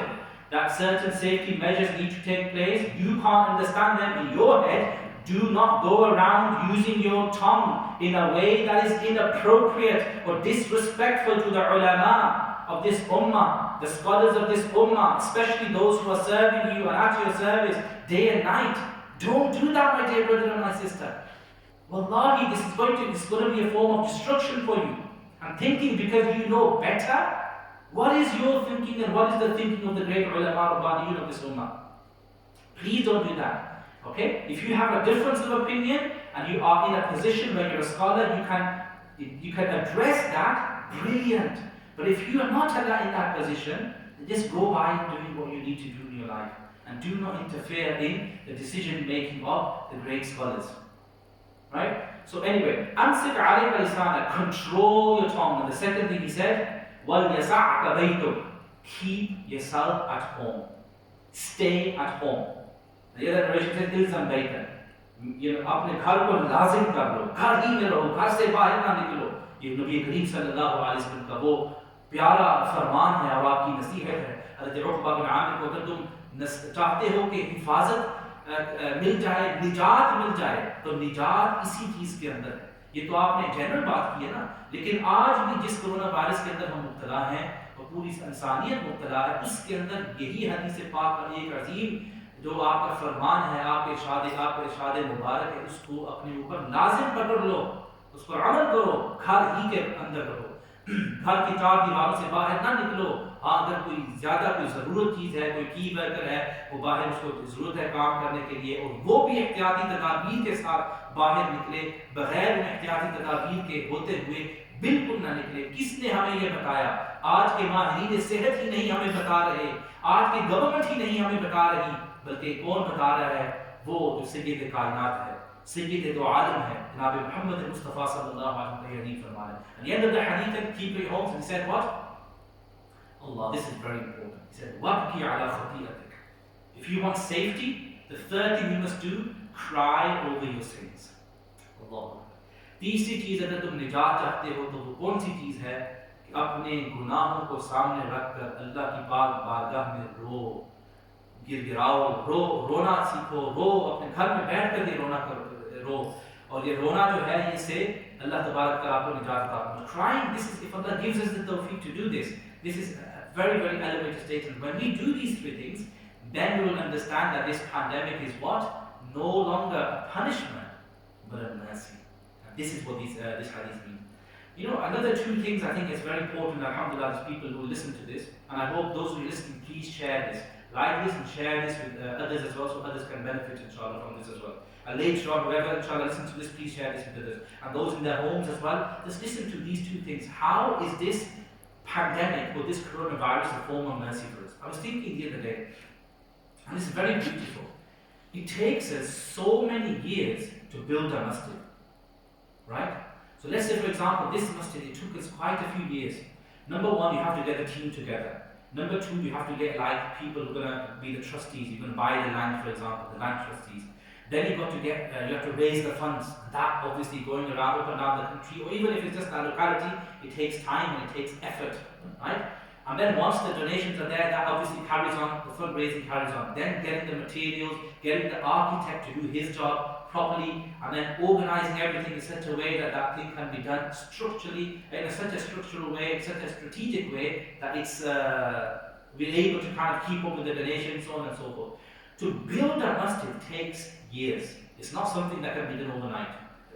that certain safety measures need to take place, you can't understand them in your head. Do not go around using your tongue in a way that is inappropriate or disrespectful to the ulama of this ummah, the scholars of this ummah, especially those who are serving you and at your service day and night. Don't do that, my dear brother and my sister. Wallahi, this is going to be a form of destruction for you. And thinking because you know better, what is your thinking and what is the thinking of the great ulama Rabbaniyun of this ummah? Please don't do that. Okay? If you have a difference of opinion and you are in a position where you're a scholar, you can address that, brilliant. But if you are not in that position, just go by doing what you need to do in your life. And do not interfere in the decision making of the great scholars. Right? So anyway, أَمْسِكْ عَلَيْكَ لِسَانَكَ, control your tongue. And the second thing he said, وَلْيَسَعْكَ بَيْتُكَ, keep yourself at home. Stay at home. The other narration says, إِلْزَمْ بَيْتَكَ, अपने घर को लाजिम कर लो, घर ही में रहो, घर से बाहर ना निकलो. ये नबी करीम सल्लल्लाहु अलैहि वसल्लम का वो प्यारा फरमान है और आपकी नसीहत है. हज़रत उक़बा बिन आमिर को अगर तुम चाहते हो कि हिफाजत मिल जाए, निजात मिल जाए, तो निजात इसी चीज के अंदर है. ये तो आपने जनरल बात की है ना, लेकिन आज भी जिस कोरोना वायरस के अंदर हम मुब्तला हैं और पूरी इंसानियत मुब्तला है, उसके अंदर यही हदीस पाक का एक अजीम जो आपका फरमान है, आपके इरशाद मुबारक है, उसको अपने ऊपर लाजिम पकड़ लो, उस पर अमल करो, घर ही के अंदर रहो, घर की चार दीवारों से बाहर ना निकलो. हाँ, अगर कोई ज़्यादा कोई ज़रूरत चीज़ है, कोई की वर्कर है, वो बाहर उसको ज़रूरत है काम करने के लिए, और वो भी एहतियाती तदाबीर के साथ बाहर निकले, बगैर उन एहतियाती तदाबीर के होते हुए बिल्कुल ना निकले. किसने हमें ये बताया? आज के माहिरीन सेहत ही नहीं हमें बता रहे, आज की गवर्नमेंट ही नहीं हमें बता रही, बल्कि कौन बता रहा है? वो जो सय्यद कायनात है, सय्यद दो आलम है, जनाब मुहम्मद मुस्तफ़ा सल्लल्लाहु अलैहि वसल्लम का हदीस फरमा है. At the end of the hadith, keep your homes, and he said what? Allah, this is very important. He said, وَابْكِ عَلَى خَطِيئَتِكَ. If you want safety, the third thing you must do, cry over your sins. Allah. तीसरी चीज अगर तुम निजात चाहते हो तो वो कौन सी चीज है कि अपने गुनाहों को सामने रखकर अल्लाह की पाक बारगाह में रो, गिड़गिड़ाओ, रोना सीखो, रो, अपने घर में बैठ कर ये रो. और ये रोना जो है, इससे अल्लाह तबारक आपको निजात अता फरमाएगा. Crying, this is, if Allah gives us the tawfiq to do this, this is a very, very elevated statement. When we do these three things, then we will understand that this pandemic is what? No longer a punishment, but a mercy. And this is what this hadith means. Another two things I think is very important. Alhamdulillah, there's people who listen to this, and I hope those who listen, please share this. Like this and share this with others as well, so others can benefit, inshallah, from this as well. And later on, whoever, inshallah, listens to this, please share this with others. And those in their homes as well, just listen to these two things. How is this pandemic or this coronavirus a form of mercy for us? I was thinking the other day, and it's very beautiful. It takes us so many years to build a masjid, right? So let's say, for example, this masjid, it took us quite a few years. Number one, you have to get a team together. Number two, you have to get people who are going to be the trustees. You're going to buy the land, for example, the land trustees. Then you have to raise the funds. That obviously going around up and down the country, or even if it's just a locality, it takes time and it takes effort, right? And then once the donations are there, that obviously carries on, the fundraising carries on. Then getting the materials, getting the architect to do his job properly, and then organizing everything in such a way that that thing can be done structurally, in such a structural way, in such a strategic way, that it's we're able to kind of keep up with the donations, so on and so forth. To build a masjid takes years. It's not something that can be done overnight.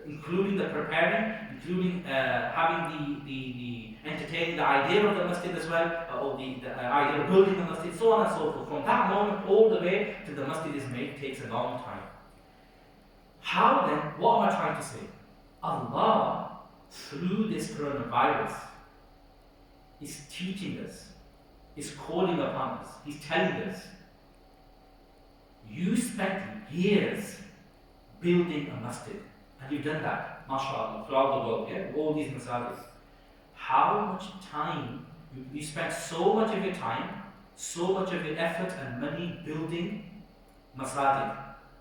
including the preparing, including having the entertaining the idea of the masjid as well, or the idea of building the masjid, so on and so forth. From that moment all the way to the masjid is made takes a long time. How then, what am I trying to say? Allah, through this coronavirus, is teaching us, is calling upon us, He's telling us, you spent years building a masjid, and you've done that, mashallah, throughout the world, yeah, all these masajids. How much time, you spent so much of your time, so much of your effort and money building masajid,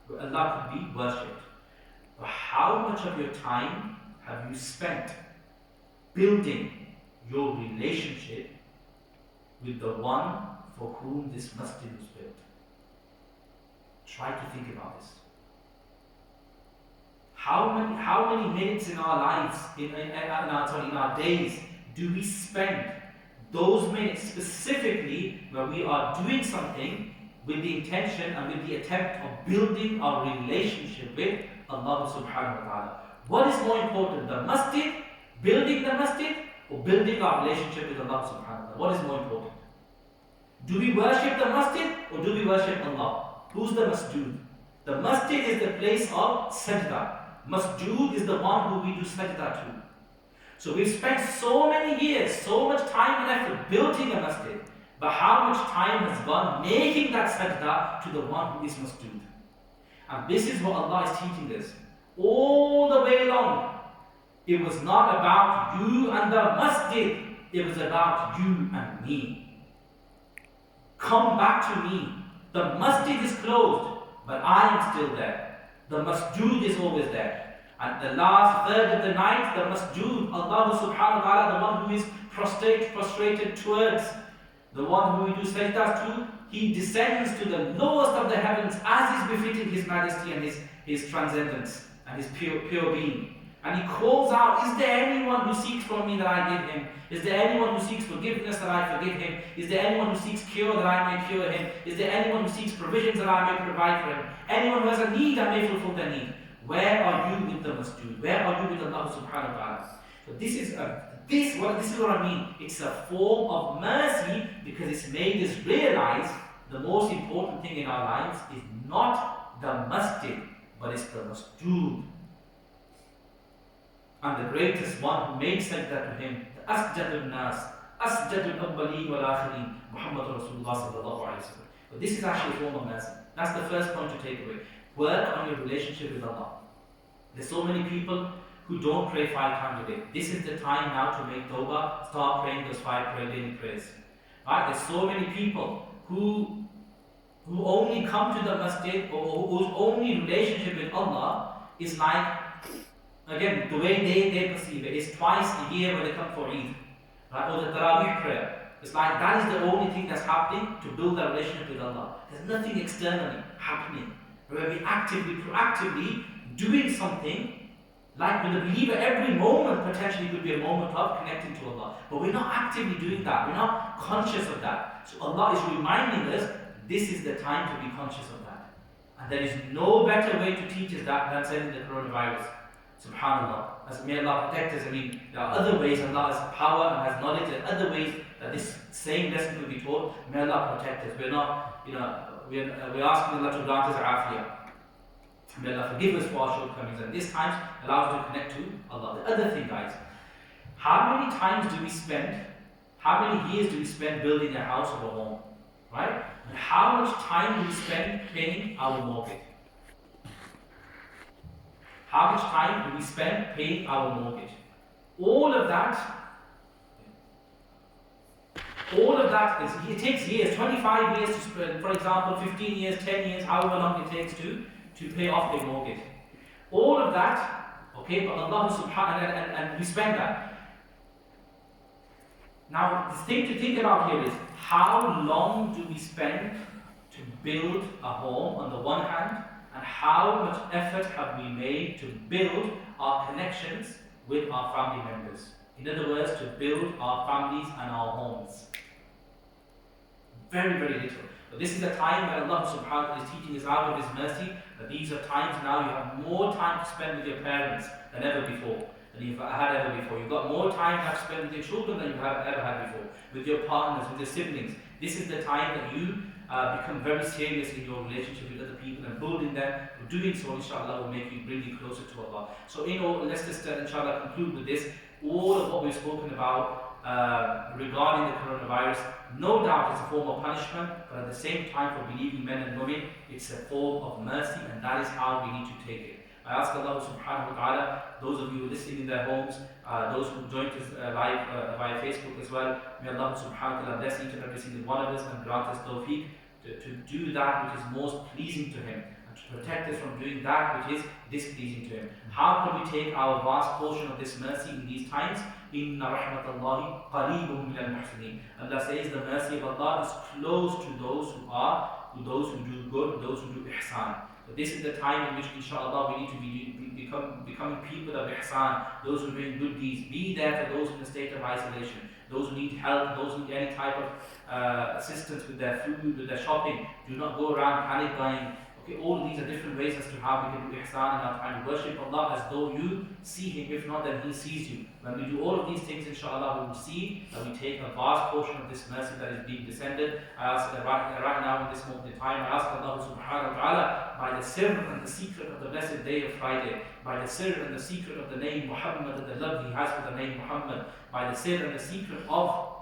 where Allah could be worshipped. But how much of your time have you spent building your relationship with the one for whom this masjid was built? Try to think about this. How many minutes in our lives, in our days, do we spend those minutes specifically where we are doing something with the intention and with the attempt of building our relationship with Allah subhanahu wa ta'ala? What is more important, the masjid, building the masjid, or building our relationship with Allah subhanahu wa ta'ala? What is more important? Do we worship the masjid or do we worship Allah? Who's the masjid? The masjid is the place of sajda. Masjid is the one who we do sajda to. So we've spent so many years, so much time and effort building a masjid, but how much time has gone making that sajda to the one who is masjid? And this is what Allah is teaching us. All the way along, it was not about you and the masjid, it was about you and me. Come back to me. The masjid is closed, but I am still there. The masjid is always there. At the last third of the night, the masjid, Allah subhanahu wa ta'ala, the one who is prostrated towards, the one who we do sajdas to, He descends to the lowest of the heavens as is befitting His majesty and His transcendence and His pure being. And He calls out, is there anyone who seeks from me that I give him? Is there anyone who seeks forgiveness that I forgive him? Is there anyone who seeks cure that I may cure him? Is there anyone who seeks provisions that I may provide for him? Anyone who has a need, I may fulfill their need. Where are you with the masjid? Where are you with Allah subhanahu wa ta'ala? So this is what I mean. It's a form of mercy because it's made us realize the most important thing in our lives is not the masjid, but it's the masjid. And the greatest one who made sajda to him, the asjadun nas, asjadul awwalin wal akhirin, Muhammad Rasulullah sallallahu alayhi wa sallam. But this is actually a form of mercy. That's the first point to take away. Work on your relationship with Allah. There's so many people who don't pray 5 times a day. This is the time now to make tawbah, start praying those 5 daily prayers. Right? There's so many people who only come to the masjid, or whose only relationship with Allah is like, again, the way they perceive it is twice a year when they come for Eid, right? Or the Taraweeh prayer. It's like that is the only thing that's happening to build that relationship with Allah. There's nothing externally happening. Where we proactively doing something, like with a believer, every moment potentially could be a moment of connecting to Allah. But we're not actively doing that. We're not conscious of that. So Allah is reminding us, this is the time to be conscious of that. And there is no better way to teach us that than sending the coronavirus. SubhanAllah. As may Allah protect us. I mean, there are other ways Allah has power and has knowledge, and other ways that this same lesson will be taught. May Allah protect us. We're not, we're asking Allah to grant us afiyah. May Allah forgive us for our shortcomings, and this time allow us to connect to Allah. The other thing, guys, how many times do we spend, how many years do we spend building a house or a home? Right? And how much time do we spend paying our mortgage? How much time do we spend paying our mortgage? All of that it takes years, 25 years to spend, for example, 15 years, 10 years, however long it takes to pay off a mortgage. All of that, okay, but Allah subhanahu and we spend that. Now, the thing to think about here is, how long do we spend to build a home on the one hand, and how much effort have we made to build our connections with our family members? In other words, to build our families and our homes. Very, very little. But this is a time where Allah subhanahu wa ta'ala is teaching us out of His mercy that these are times now you have more time to spend with your parents than ever before. Than you've had ever before. You've got more time to spend with your children than you have ever had before. With your partners, with your siblings. This is the time that you become very serious in your relationship with other people and building them. Doing so, inshallah, will make you bring you closer to Allah. So, in all, let's just inshallah conclude with this. All of what we've spoken about regarding the coronavirus, no doubt it's a form of punishment, but at the same time, for believing men and women, it's a form of mercy, and that is how we need to take it. I ask Allah subhanahu wa ta'ala, those of you listening in their homes, those who joined us live via Facebook as well, may Allah subhanahu wa ta'ala bless each and every single one of us and grant us tawfiq to do that which is most pleasing to Him, and to protect us from doing that which is displeasing to Him. How can we take our vast portion of this mercy in these times? Inna rahmatallahi qareebun min al-muhsinin. Allah says the mercy of Allah is close to those who do good, those who do ihsan. So this is the time in which, inshallah, we need to be becoming people of ihsan, those who are doing good deeds. Be there for those in a state of isolation, those who need help, those who need any type of assistance with their food, with their shopping. Do not go around panic buying. Okay, all of these are different ways as to how we can do ihsan in our time. Worship Allah as though you see Him. If not, then He sees you. When we do all of these things, inshallah, we will see that we take a vast portion of this mercy that is being descended. I ask right now in this moment in time, I ask Allah subhanahu wa ta'ala, by the sir and the secret of the blessed day of Friday, by the sir and the secret of the name Muhammad and the love He has for the name Muhammad, by the sir and the secret of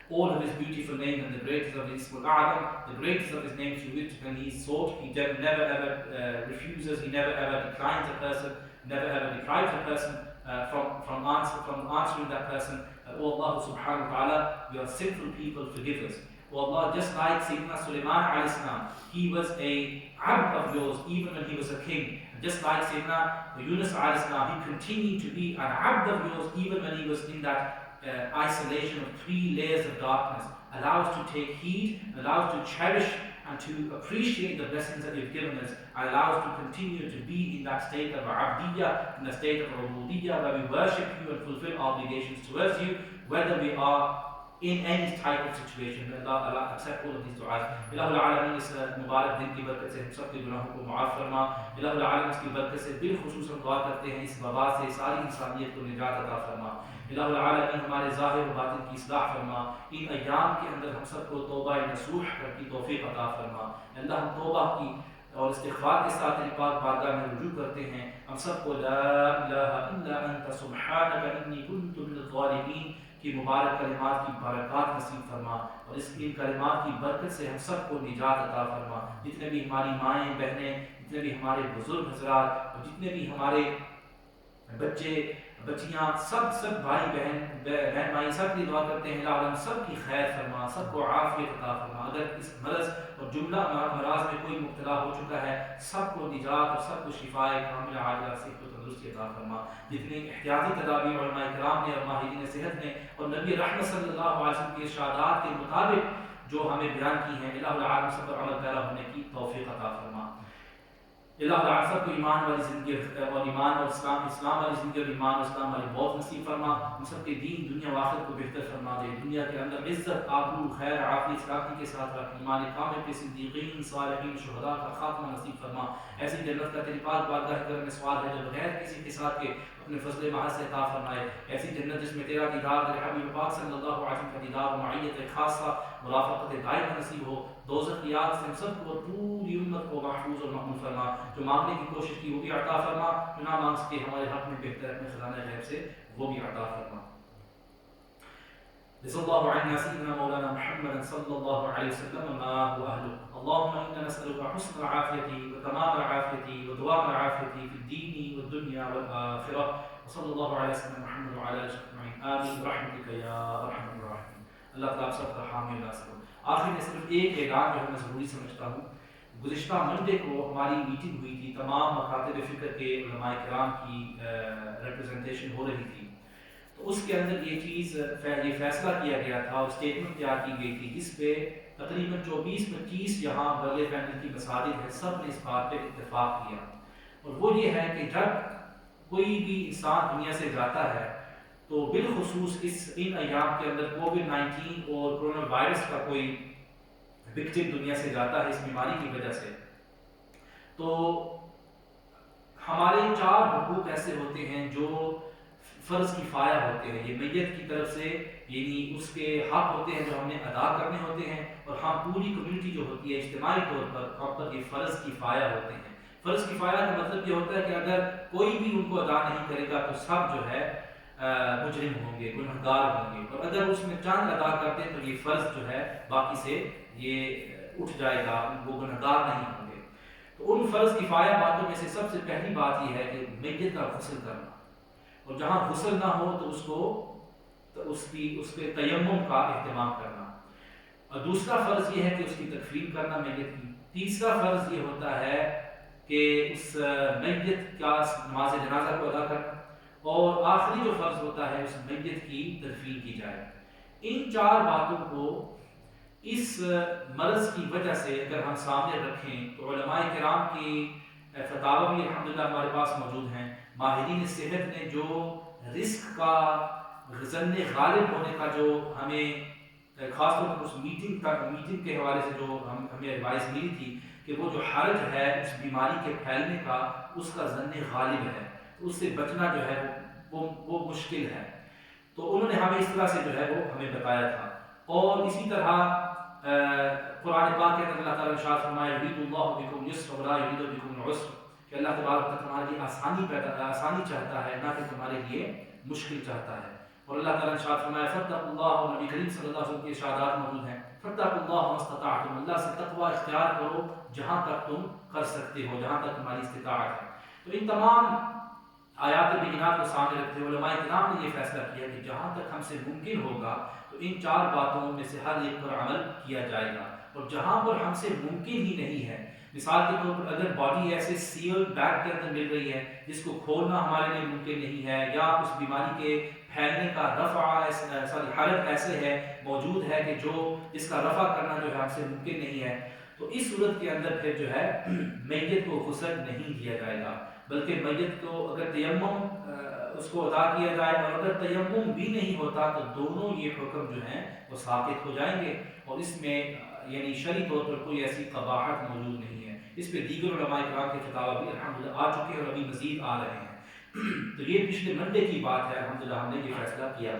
all of His beautiful names and the greatest of His Al-Azhari, the greatest of His names through which when He is sought, He never ever refuses, He never ever declines a person, never ever deprives a person from answering that person. Oh Allah subhanahu wa ta'ala, we are sinful people, forgive us. Oh Allah, just like Sayyidina Sulaiman alayhi salam, he was a abd of yours even when he was a king. And just like Sayyidina Yunus alayhi salam, he continued to be an abd of yours even when he was in that isolation of 3 layers of darkness. Allow us to take heed, allow us to cherish and to appreciate the blessings that You've given us, and allow us to continue to be in that state of abdiyya, in the state of ubudiyya, where we worship You and fulfill obligations towards You, whether we are in any type of situation. May Allah accept all of these du'as. Ilahul Alamin, is मुबारक दिन की बरकत से हम सब के गुनाहों को माफ़ फरमा. Ilahul Alamin की बरकत से बिलखुसूस हम दुआ करते हैं इस वबा से सारी इंसानियत को निजात अता फरमा. Ilahul Alamin हमारे ज़ाहिर व बातिन की इस्लाह फरमा. इन अय्याम के अंदर हम सबको तौबा नसूह की तौफीक अता फरमा. अल्लाह हम तौबा की और इस्तिग़फ़ार के साथ तेरी पाक बारगाह में रुजू करते हैं. हम सबको ला इलाहा इल्ला अंता सुब्हानका इन्नी कुन्तु मिनज़ ज़ालिमीन की मुबारक कलिमात की बरकत नसीब फरमा, और इन कलिमात की बरकत से हम सबको निजात अता फरमा. जितने भी हमारी माएँ बहनें, जितने भी हमारे बुजुर्ग हज़रात और जितने भी हमारे बच्चे बच्चियाँ, सब भाई बहन भाई सब की दुआ करते हैं अल्लाह सब की खैर फरमा, सबको आफियत अता फरमा. अगर इस मरज़ और जुमला मराज में कोई मुब्तला हो चुका है, सबको निजात और सबको शिफाए कामिला आजिला सेहत और तंदुरुस्ती अता फरमा. जितनी एहतियाती तदाबीर उलमा इकराम ने और माहिरीन सेहत ने और नबी रहमत सल्लल्लाहु अलैहि वसल्लम के इरशादात के मुताबिक जो हमें बयान की हैं, इलाहुल आलम सब पर अमल पैरा होने की तौफीक अता फरमा. इलाहुल सब को ईमान वाली ज़िंदगी और ईमान और इस्लाम वाली ज़िंदगी और ईमान और इस्लाम वाली मौत नसीब फरमा. हम सब के दीन दुनिया व आखिरत को बेहतर फरमा दे. दुनिया के अंदर इज़्ज़त आबरू खैर आफियत सलामती के साथ रख. ईमान कामिल पे सिद्दीक़ीन सालिहीन शुहदा का खात्मा नसीब फरमा. ऐसी जन्नत का तेरी पाक बारगाह करम में सवाल है जो बगैर किसी हिसाब के अपने फजल महज से अता फरमाए. ऐसी जन्नत जिसमें तेरा दीदार, तेरे हबीब पाक सल्लल्लाहु अलैहि वसल्लम का दीदार और मईयत खासा मुराफ़क़त दायमा नसीब हो. दोज़ख की आग से हम सबको और पूरी उम्मत को महफूज और महमूद फरमा. जो मांगने की कोशिश की वो भी अता फरमा, जो ना मांग सके हमारे हक़ में बेहतर अपने खजाने गैब से वो भी अता फरमा. जज़ाल्लाहु अन्ना सय्यिदना मौलाना मुहम्मद सल्लल्लाहु अलैहि वसल्लम मा हुवा अहलुहु. اللهم إنا نسألك حسن العافية وتمام العافية ودوام العافية في الدين والدنيا والآخرة. وصلى الله على سيدنا محمد وعلى آله أجمعين. آمين برحمتك يا أرحم الراحمين. اللہ تعالیٰ سب کا حامی ناصر ہو. آخر میں صرف ایک اعلان جو میں ضروری سمجھتا ہوں. گزشتہ منڈے کو ہماری میٹنگ ہوئی تھی, تمام مکاتب فکر کے علماء کرام کی ریپرزنٹیشن ہو رہی تھی. تو اس کے اندر یہ فیصلہ کیا گیا تھا اور اسٹیٹمنٹ تیار کی گئی تھی جس پہ تقریباً 24-25 یہاں برلے پینل کی مساجد ہیں, سب نے اس بات پہ اتفاق کیا. اور وہ یہ ہے کہ جب کوئی بھی انسان دنیا سے جاتا ہے تو بالخصوص ان ایام کے اندر کووڈ-19 اور کرونا وائرس کا کوئی وکٹم دنیا سے جاتا ہے اس بیماری کی وجہ سے. تو ہمارے 4 حقوق ایسے ہوتے ہیں جو فرض کفایہ ہوتے ہیں. یہ میت کی طرف سے یعنی اس کے حق ہوتے ہیں جو ہم نے ادا کرنے ہوتے ہیں, اور ہم پوری کمیونٹی جو ہوتی ہے اجتماعی طور پر یہ فرض کفایہ ہوتے ہیں. فرض کفایہ کا مطلب یہ ہوتا ہے کہ اگر کوئی بھی ان کو ادا نہیں کرے گا تو سب جو ہے مجرم ہوں گے, گنہگار ہوں گے, اور اگر اس میں چند ادا کرتے ہیں تو یہ فرض جو ہے باقی سے یہ اٹھ جائے گا, وہ گنہگار نہیں ہوں گے. تو ان فرض کفایہ باتوں میں سے سب سے پہلی بات یہ ہے کہ میت کا غسل کرنا, اور جہاں غسل نہ ہو تو اس کے تیمم کا اہتمام کرنا. اور دوسرا فرض یہ ہے کہ اس کی تکفین کرنا میت کی. تیسرا فرض یہ ہوتا ہے کہ اس میت کا نماز جنازہ کو ادا کرنا, اور آخری جو فرض ہوتا ہے اس میت کی تدفین کی جائے. ان 4 باتوں کو اس مرض کی وجہ سے اگر ہم سامنے رکھیں تو علماء کرام کی فتاوی بھی الحمدللہ ہمارے پاس موجود ہیں. ماہرین صحت نے جو رزق کا ظن غالب ہونے کا جو ہمیں خاص طور پر اس میٹنگ کے حوالے سے جو ہمیں ایڈوائس ملی تھی کہ وہ جو حرج ہے اس بیماری کے پھیلنے کا, اس کا ظن غالب ہے, تو اس سے بچنا جو ہے وہ مشکل ہے. تو انہوں نے ہمیں اس طرح سے جو ہے وہ ہمیں بتایا تھا. اور اسی طرح قرآن پاک کے اندر اللہ تعالیٰ نے ارشاد فرمایا یرید اللہ بکم الیسر ولا یرید بکم العسر, کہ اللہ تبارک و تعالیٰ تمہارے لیے آسانی چاہتا ہے, نہ کہ تمہارے لیے مشکل چاہتا ہے. اور اللہ تعالیٰ نے ارشاد فرمایا فاتقوا اللہ, اور نبی کریم صلی اللہ علیہ وسلم کے ارشادات موجود ہیں, فاتقوا اللہ ما استطعتم, اللہ سے تقوی اختیار کرو جہاں تک تم کر سکتے ہو, جہاں تک تمہاری استطاعت ہے. تو ان تمام آیات بینات کو سامنے رکھتے ہوئے علماء کرام نے یہ فیصلہ کیا کہ جہاں تک ہم سے ممکن ہوگا تو ان 4 باتوں میں سے ہر ایک پر عمل کیا جائے گا. اور جہاں پر ہم سے ممکن ہی نہیں ہے, مثال کے طور پر اگر باڈی ایسے سیل بیگ کے اندر مل رہی ہے جس کو کھولنا ہمارے لیے ممکن نہیں ہے, یا اس بیماری کے پھیلنے کا حالت ایسے ہے موجود ہے کہ جس کا رفع کرنا جو ہے ہم سے ممکن نہیں ہے, تو اس صورت کے اندر پھر جو ہے میت کو غسل نہیں دیا جائے گا, بلکہ میت کو اگر تیمم اس کو ادا کیا جائے, اور اگر تیمم بھی نہیں ہوتا تو دونوں یہ حکم جو ہیں وہ ثابت ہو جائیں گے, اور اس میں یعنی شرعی طور پر کوئی ایسی قباحت موجود نہیں ہے. اس پہ دیگر علماء کرام کے فتاوی بھی الحمدللہ آ چکے ہیں اور ابھی مزید آ رہے ہیں. تو یہ پچھلے منڈے کی بات ہے, الحمدللہ ہم نے یہ فیصلہ کیا.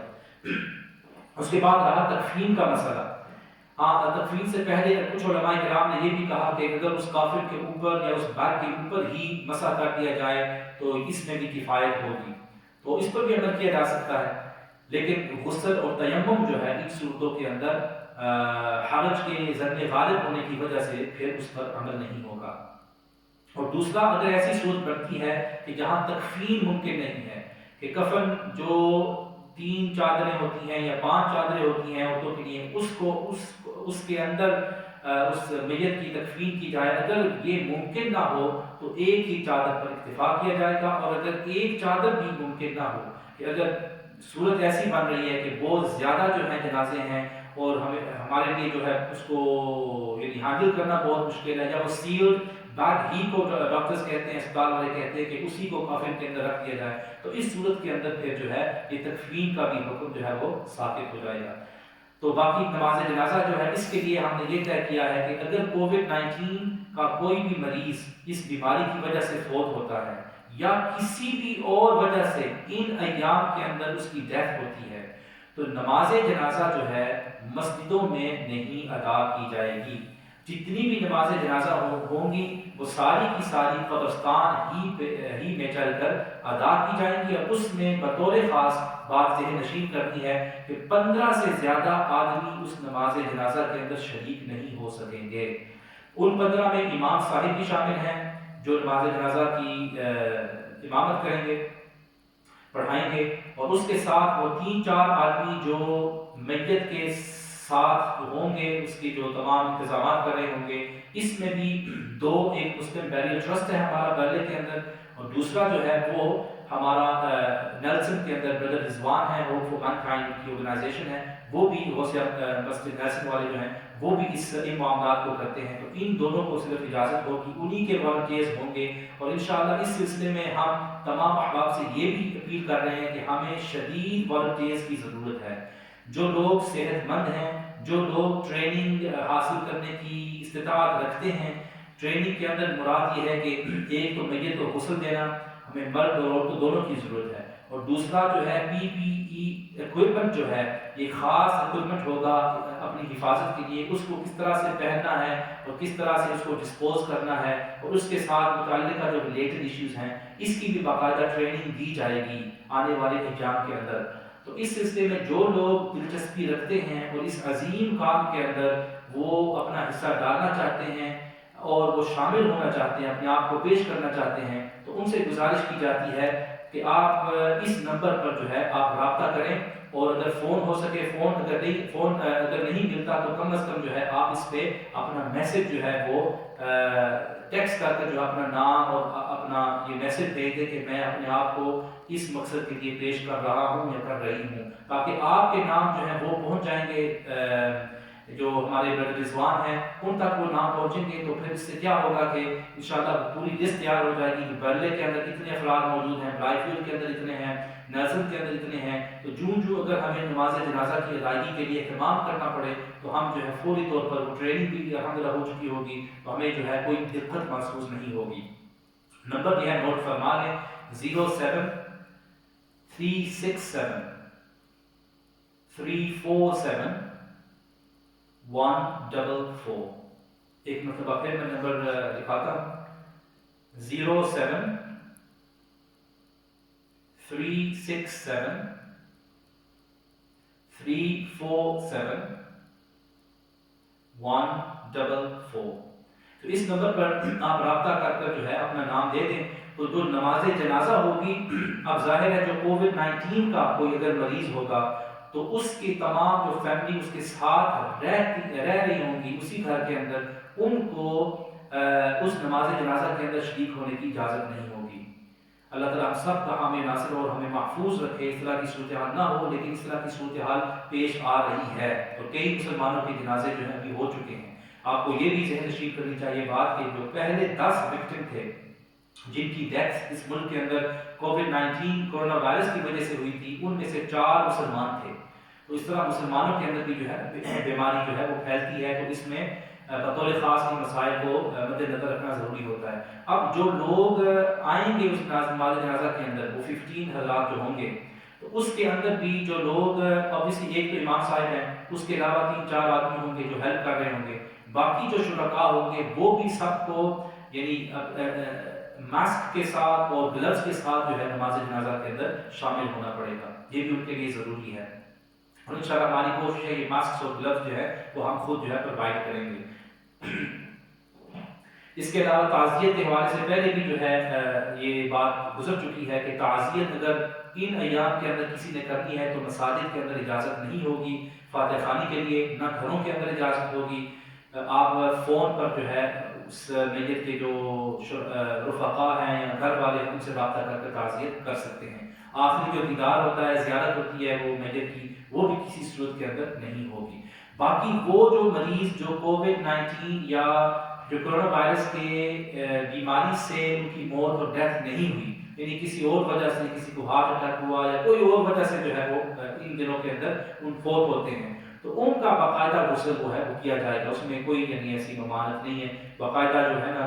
اس کے بعد رہا تکفین کا مسئلہ. تکفین سے پہلے کچھ علماء کرام نے یہ بھی کہا کہ اگر اس کافر کے اوپر یا اس بیگ کے اوپر ہی مسح کر دیا جائے تو اس میں بھی کفایت ہوگی, تو اس پر بھی عمل کیا جا سکتا ہے. لیکن غسل اور تیمم جو ہے ان صورتوں کے اندر حرج کے ظن غالب ہونے کی وجہ سے پھر اس پر عمل نہیں ہوگا. اور دوسرا, اگر ایسی صورت بنتی ہے کہ جہاں تکفین ممکن نہیں ہے, کہ کفن جو 3 چادریں ہوتی ہیں یا 5 چادریں ہوتی ہیں عورتوں کے لیے, اس کے اندر اس میت کی تکفین کی جائے, اگر یہ ممکن نہ ہو تو ایک ہی چادر پر اکتفا کیا جائے گا. اور اگر ایک چادر بھی ممکن نہ ہو, کہ اگر صورت ایسی بن رہی ہے کہ بہت زیادہ جو ہے جنازے ہیں اور ہمارے لیے جو ہے اس کو یعنی ہینڈل کرنا بہت مشکل ہے, یا وہ سیلڈ بیگ ہی کو ڈاکٹرز کہتے ہیں, اسپتال والے کہتے ہیں کہ اسی کو کافن کے اندر رکھ دیا جائے, تو اس صورت کے اندر پھر جو ہے یہ تکفین کا بھی حکم جو ہے وہ ثابت ہو جائے گا. تو باقی نماز جنازہ جو ہے اس کے لیے ہم نے یہ طے کیا ہے کہ اگر کووڈ-19 کا کوئی بھی مریض اس بیماری کی وجہ سے فوت ہوتا ہے یا کسی بھی اور وجہ سے ان ایام کے اندر اس کی ڈیتھ ہوتی ہے, تو نماز جنازہ جو ہے مسجدوں میں نہیں ادا کی جائے گی. جتنی بھی نماز جنازہ ہوں گی وہ ساری کی ساری قبرستان ہی میں چل کر ادا کی جائیں گی. اور اس میں بطور خاص بات ذہن نشین کرنی ہے کہ 15 سے زیادہ آدمی اس نماز جنازہ کے اندر شریک نہیں ہو سکیں گے. ان 15 میں امام صاحب بھی شامل ہیں جو نماز جنازہ کی امامت کریں گے, پڑھائیں گے, اور اس کے ساتھ وہ 3-4 آدمی جو میت کے ساتھ ہوں گے, اس کی جو تمام انتظامات کر رہے ہوں گے. اس میں بھی 2, ایک مسلم بیریل ٹرسٹ ہے ہمارا برلے کے اندر, اور دوسرا جو ہے وہ ہمارا نیلسن کے اندر بردر رضوان ہے, ہوپ فار مینکائنڈ کی آرگنائزیشن ہے, وہ بھی مسجد نیلسن والے جو ہیں وہ بھی ان معاملات کو کرتے ہیں. تو ان دونوں کو صرف اجازت ہوگی, انہی کے والنٹیئرز ہوں گے. اور انشاءاللہ اس سلسلے میں ہم تمام احباب سے یہ بھی اپیل کر رہے ہیں کہ ہمیں شدید والنٹیئرز کی ضرورت ہے. جو لوگ صحت مند ہیں, جو لوگ ٹریننگ حاصل کرنے کی استطاعت رکھتے ہیں، ٹریننگ کے اندر مراد یہ ہے کہ ایک تو میت کو غسل دینا، ہمیں مرد اور عورت دونوں کی ضرورت ہے، اور دوسرا جو ہے پی پی ای ایکوپمنٹ جو ہے، یہ خاص ایکوپمنٹ ہوگا اپنی حفاظت کے لیے، اس کو کس طرح سے پہننا ہے اور کس طرح سے اس کو ڈسپوز کرنا ہے، اور اس کے ساتھ متعلقہ جو ریلیٹڈ ایشوز ہیں اس کی بھی باقاعدہ ٹریننگ دی جائے گی آنے والے ایگزام کے اندر۔ تو اس سلسلے میں جو لوگ دلچسپی رکھتے ہیں اور اس عظیم کام کے اندر وہ اپنا حصہ ڈالنا چاہتے ہیں اور وہ شامل ہونا چاہتے ہیں، اپنے آپ کو پیش کرنا چاہتے ہیں، تو ان سے گزارش کی جاتی ہے کہ آپ اس نمبر پر جو ہے آپ رابطہ کریں، اور اگر فون ہو سکے فون اگر نہیں ملتا تو کم از کم جو ہے آپ اس پہ اپنا میسج جو ہے وہ ٹیکسٹ کر کے جو اپنا نام اور اپنا یہ میسج بھیج دیں کہ میں اپنے آپ کو اس مقصد کے لیے پیش کر رہا ہوں یا کر رہی ہوں، تاکہ آپ کے نام جو ہیں وہ پہنچ جائیں گے، جو ہمارے بردر رضوان ہیں ان تک وہ نام پہنچیں گے، تو پھر اس سے کیا ہوگا کہ انشاءاللہ پوری لسٹ تیار ہو جائے گی کہ برلے کے اندر اتنے افراد موجود ہیں، برائٹ فیلڈ کے اندر اتنے ہیں، نرسل کے اندر اتنے ہیں، تو جو اگر ہمیں نماز جنازہ کی ادائیگی کے لیے اہتمام کرنا پڑے تو ہم جو ہے فوری طور پر وہ ٹریننگ بھی الحمدللہ ہو چکی ہوگی، تو ہمیں جو ہے کوئی دقت محسوس نہیں ہوگی۔ نمبر یہ ہے نوٹ فرما لیں 07367 347 144۔ ایک مرتبہ پھر میں نمبر دکھاتا ہوں 07367 347 144۔ تو اس نمبر پر آپ رابطہ کر جو ہے اپنا نام دے دیں، تو جو نماز جنازہ ہوگی، اب ظاہر ہے جو کووڈ-19 کا کوئی اگر مریض ہوگا تو اس کی تمام جو فیملی اس کے ساتھ رہ رہی ہوں گی اسی گھر کے اندر، ان کو اس نماز جنازہ کے اندر شریک ہونے کی اجازت نہیں ہوگی۔ اللہ تعالیٰ ہم سب کا حامی ناصر اور ہمیں محفوظ رکھے، اس طرح کی صورتحال نہ ہو، لیکن اس طرح کی صورتحال پیش آ رہی ہے اور کئی مسلمانوں کے جنازے جو ہیں ابھی ہو چکے ہیں۔ آپ کو یہ بھی ذہن نشین کرنی چاہیے بات کہ جو پہلے 10 وکٹم تھے جن کی ڈیتھ اس ملک کے اندر کووڈ-19 کورونا وائرس کی وجہ سے ہوئی تھی، ان میں سے 4 مسلمان تھے۔ تو اس طرح مسلمانوں کے اندر بھی جو ہے بیماری جو ہے وہ پھیلتی ہے، تو اس میں بطور خاص کی مسائل کو مد نظر رکھنا ضروری ہوتا ہے۔ اب جو لوگ آئیں گے اس نماز جنازہ کے اندر وہ 15,000 جو ہوں گے، تو اس کے اندر بھی جو لوگ obviously ایک تو امام صاحب ہیں، اس کے علاوہ 3-4 آدمی ہوں گے جو ہیلپ کر رہے ہوں گے، باقی جو شرکاء ہوں گے وہ بھی سب کو یعنی ماسک کے ساتھ اور گلوز کے ساتھ جو ہے نماز جنازہ کے اندر شامل ہونا پڑے گا، یہ بھی ان کے لیے ضروری ہے، اور انشاءاللہ ہماری کوشش ہے یہ ماسک اور گلوز جو ہے وہ ہم خود جو ہے پرووائڈ کریں گے۔ اس کے علاوہ تعزیت کے حوالے سے پہلے بھی جو ہے یہ بات گزر چکی ہے کہ تعزیت اگر ان ایام کے اندر کسی نے کرنی ہے تو مساجد کے اندر اجازت نہیں ہوگی فاتح خوانی کے لیے، نہ گھروں کے اندر اجازت ہوگی۔ آپ فون پر جو ہے اس میت کے جو رفقا ہیں یا گھر والے ان سے رابطہ کر کے تعزیت کر سکتے ہیں۔ آخری جو دیدار ہوتا ہے، زیارت ہوتی ہے وہ میت کی، وہ بھی کسی صورت کے اندر نہیں ہوگی۔ باقی وہ جو مریض جو کووڈ-19 یا جو کرونا وائرس کے بیماری سے ان کی موت اور ڈیتھ نہیں ہوئی، یعنی کسی اور وجہ سے کسی کو ہارٹ اٹیک ہوا یا کوئی اور وجہ سے جو ہے وہ ان دنوں کے اندر ان فوت ہوتے ہیں، تو ان کا باقاعدہ غسل وہ ہے وہ کیا جائے گا، اس میں کوئی یعنی ایسی ممانعت نہیں ہے، باقاعدہ جو ہے نا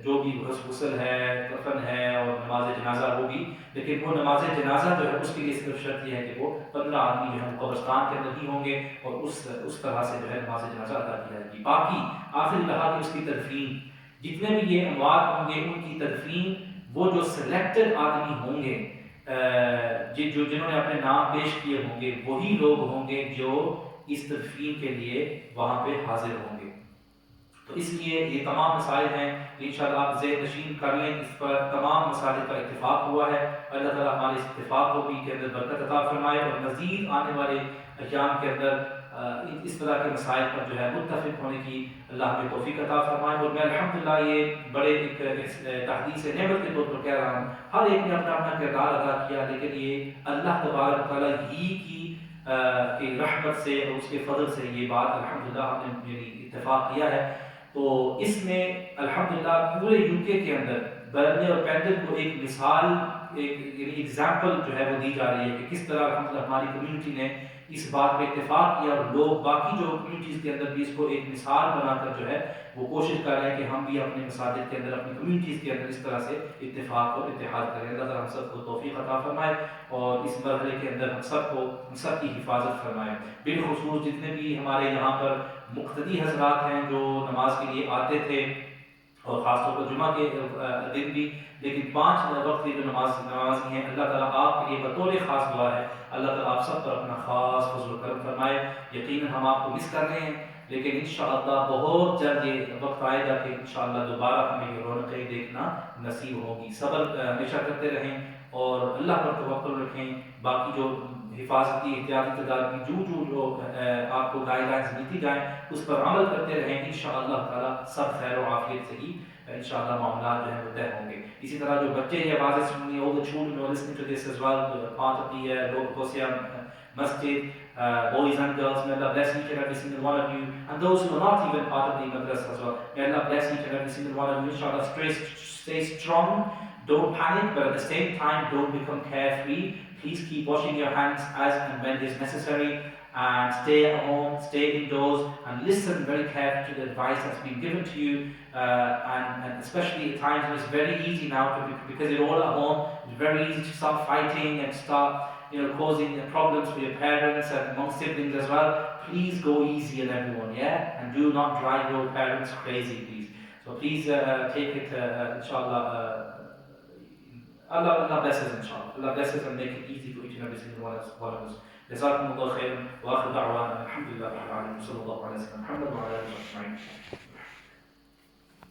جو بھی غسل ہے، کفن ہے اور نماز جنازہ ہوگی، لیکن وہ نماز جنازہ جو ہے اس کے لیے صرف شرط یہ ہے کہ وہ 15 آدمی جو ہے قبرستان کے اندر ہی ہوں گے اور اس طرح سے جو ہے نماز جنازہ ادا کی جائے گی۔ باقی آخری کہا کہ اس کی تدفین، جتنے بھی یہ اموات ہوں گے ان کی تدفین وہ جو سلیکٹڈ آدمی ہوں گے جنہوں نے اپنے نام پیش کیے ہوں گے وہی لوگ ہوں گے جو اس تدفین کے لیے وہاں پہ حاضر ہوں گے۔ تو اس لیے یہ تمام مسائل ہیں، انشاءاللہ آپ ذہن نشین کر لیں، اس پر تمام مسائل کا اتفاق ہوا ہے، اللہ تعالیٰ ہمارے اس اتفاق کو بھی کے اندر برکت عطا فرمائے اور مزید آنے والے ایام کے اندر اس طرح کے مسائل پر جو ہے متفق ہونے کی اللہ ہمیں توفیق عطا فرمائے۔ اور میں الحمدللہ یہ بڑے ایک تحدیث نعمت کے طور پر کہہ رہا ہوں، ہر ایک نے اپنا اپنا کردار ادا کیا، لیکن یہ اللہ تبارک تعالیٰ ہی کی رحمت سے اور اس کے فضل سے یہ بات الحمدللہ ہم نے یعنی اتفاق کیا ہے۔ تو اس میں الحمدللہ پورے UK کے اندر برنلی اور پینڈل کو ایک مثال، ایک یعنی ایگزامپل جو ہے وہ دی جا رہی ہے کہ کس طرح الحمدللہ ہماری کمیونٹی نے اس بات پہ اتفاق کیا اور لوگ باقی جو کمیونٹیز کے اندر بھی اس کو ایک مثال بنا کر جو ہے وہ کوشش کر رہے ہیں کہ ہم بھی اپنے مساجد کے اندر اپنی کمیونٹیز کے اندر اس طرح سے اتفاق اور اتحاد کریں. اللہ تعالیٰ ہم سب کو توفیق عطا فرمائے اور اس مرحلے کے اندر ہم سب کی حفاظت فرمائے. بالخصوص جتنے بھی ہمارے یہاں پر مقتدی حضرات ہیں جو نماز کے لیے آتے تھے اور خاص طور پر جمعہ کے دن بھی، لیکن 5 وقت کی جو نمازی ہیں، اللہ تعالیٰ آپ کے لیے بطور خاص دعا ہے اللہ تعالیٰ آپ سب پر اپنا خاص فضل و کرم فرمائے. یقیناً ہم آپ کو مس کر رہے ہیں، لیکن انشاءاللہ بہت جلد یہ وقت آئے گا کہ انشاءاللہ دوبارہ ہمیں یہ رونقیں دیکھنا نصیب ہوگی. صبر ہمیشہ کرتے رہیں اور اللہ پر توکل رکھیں. باقی جو حفاظتی احتیاطی تدابیر جو آپ کو گائیڈ لائنز ملتی جائیں اس پر عمل کرتے رہیں. انشاءاللہ تعالیٰ سب خیر و عافیت سے ہی انشاءاللہ معاملات جو ہیں وہ طے ہوں گے. اسی طرح جو بچے یہ آوازیں سن رہی ہیں, all the children who are listening to this as well, part of the Gosia Masjid, boys and girls, may Allah bless each and every single one of you, and those who are not even part of the madrasa as well, may Allah bless each and every single one of you. Inshallah, stay strong, don't panic, but at the same time don't become carefree. Please keep washing your hands as and when is necessary, and stay at home, stay indoors, and listen very carefully to the advice that's been given to you. And especially at times when it's very easy now because you're all at home, it's very easy to start fighting and start causing problems for your parents and among siblings as well. Please go easy on everyone, yeah, and do not drive your parents crazy, please. So please take it, inshallah. Allah blesses, inshallah. Allah blesses and make it easy for each and every single one of us. جزاكم الله خيرا واخر دعوانا الحمد لله رب العالمين. صلى الله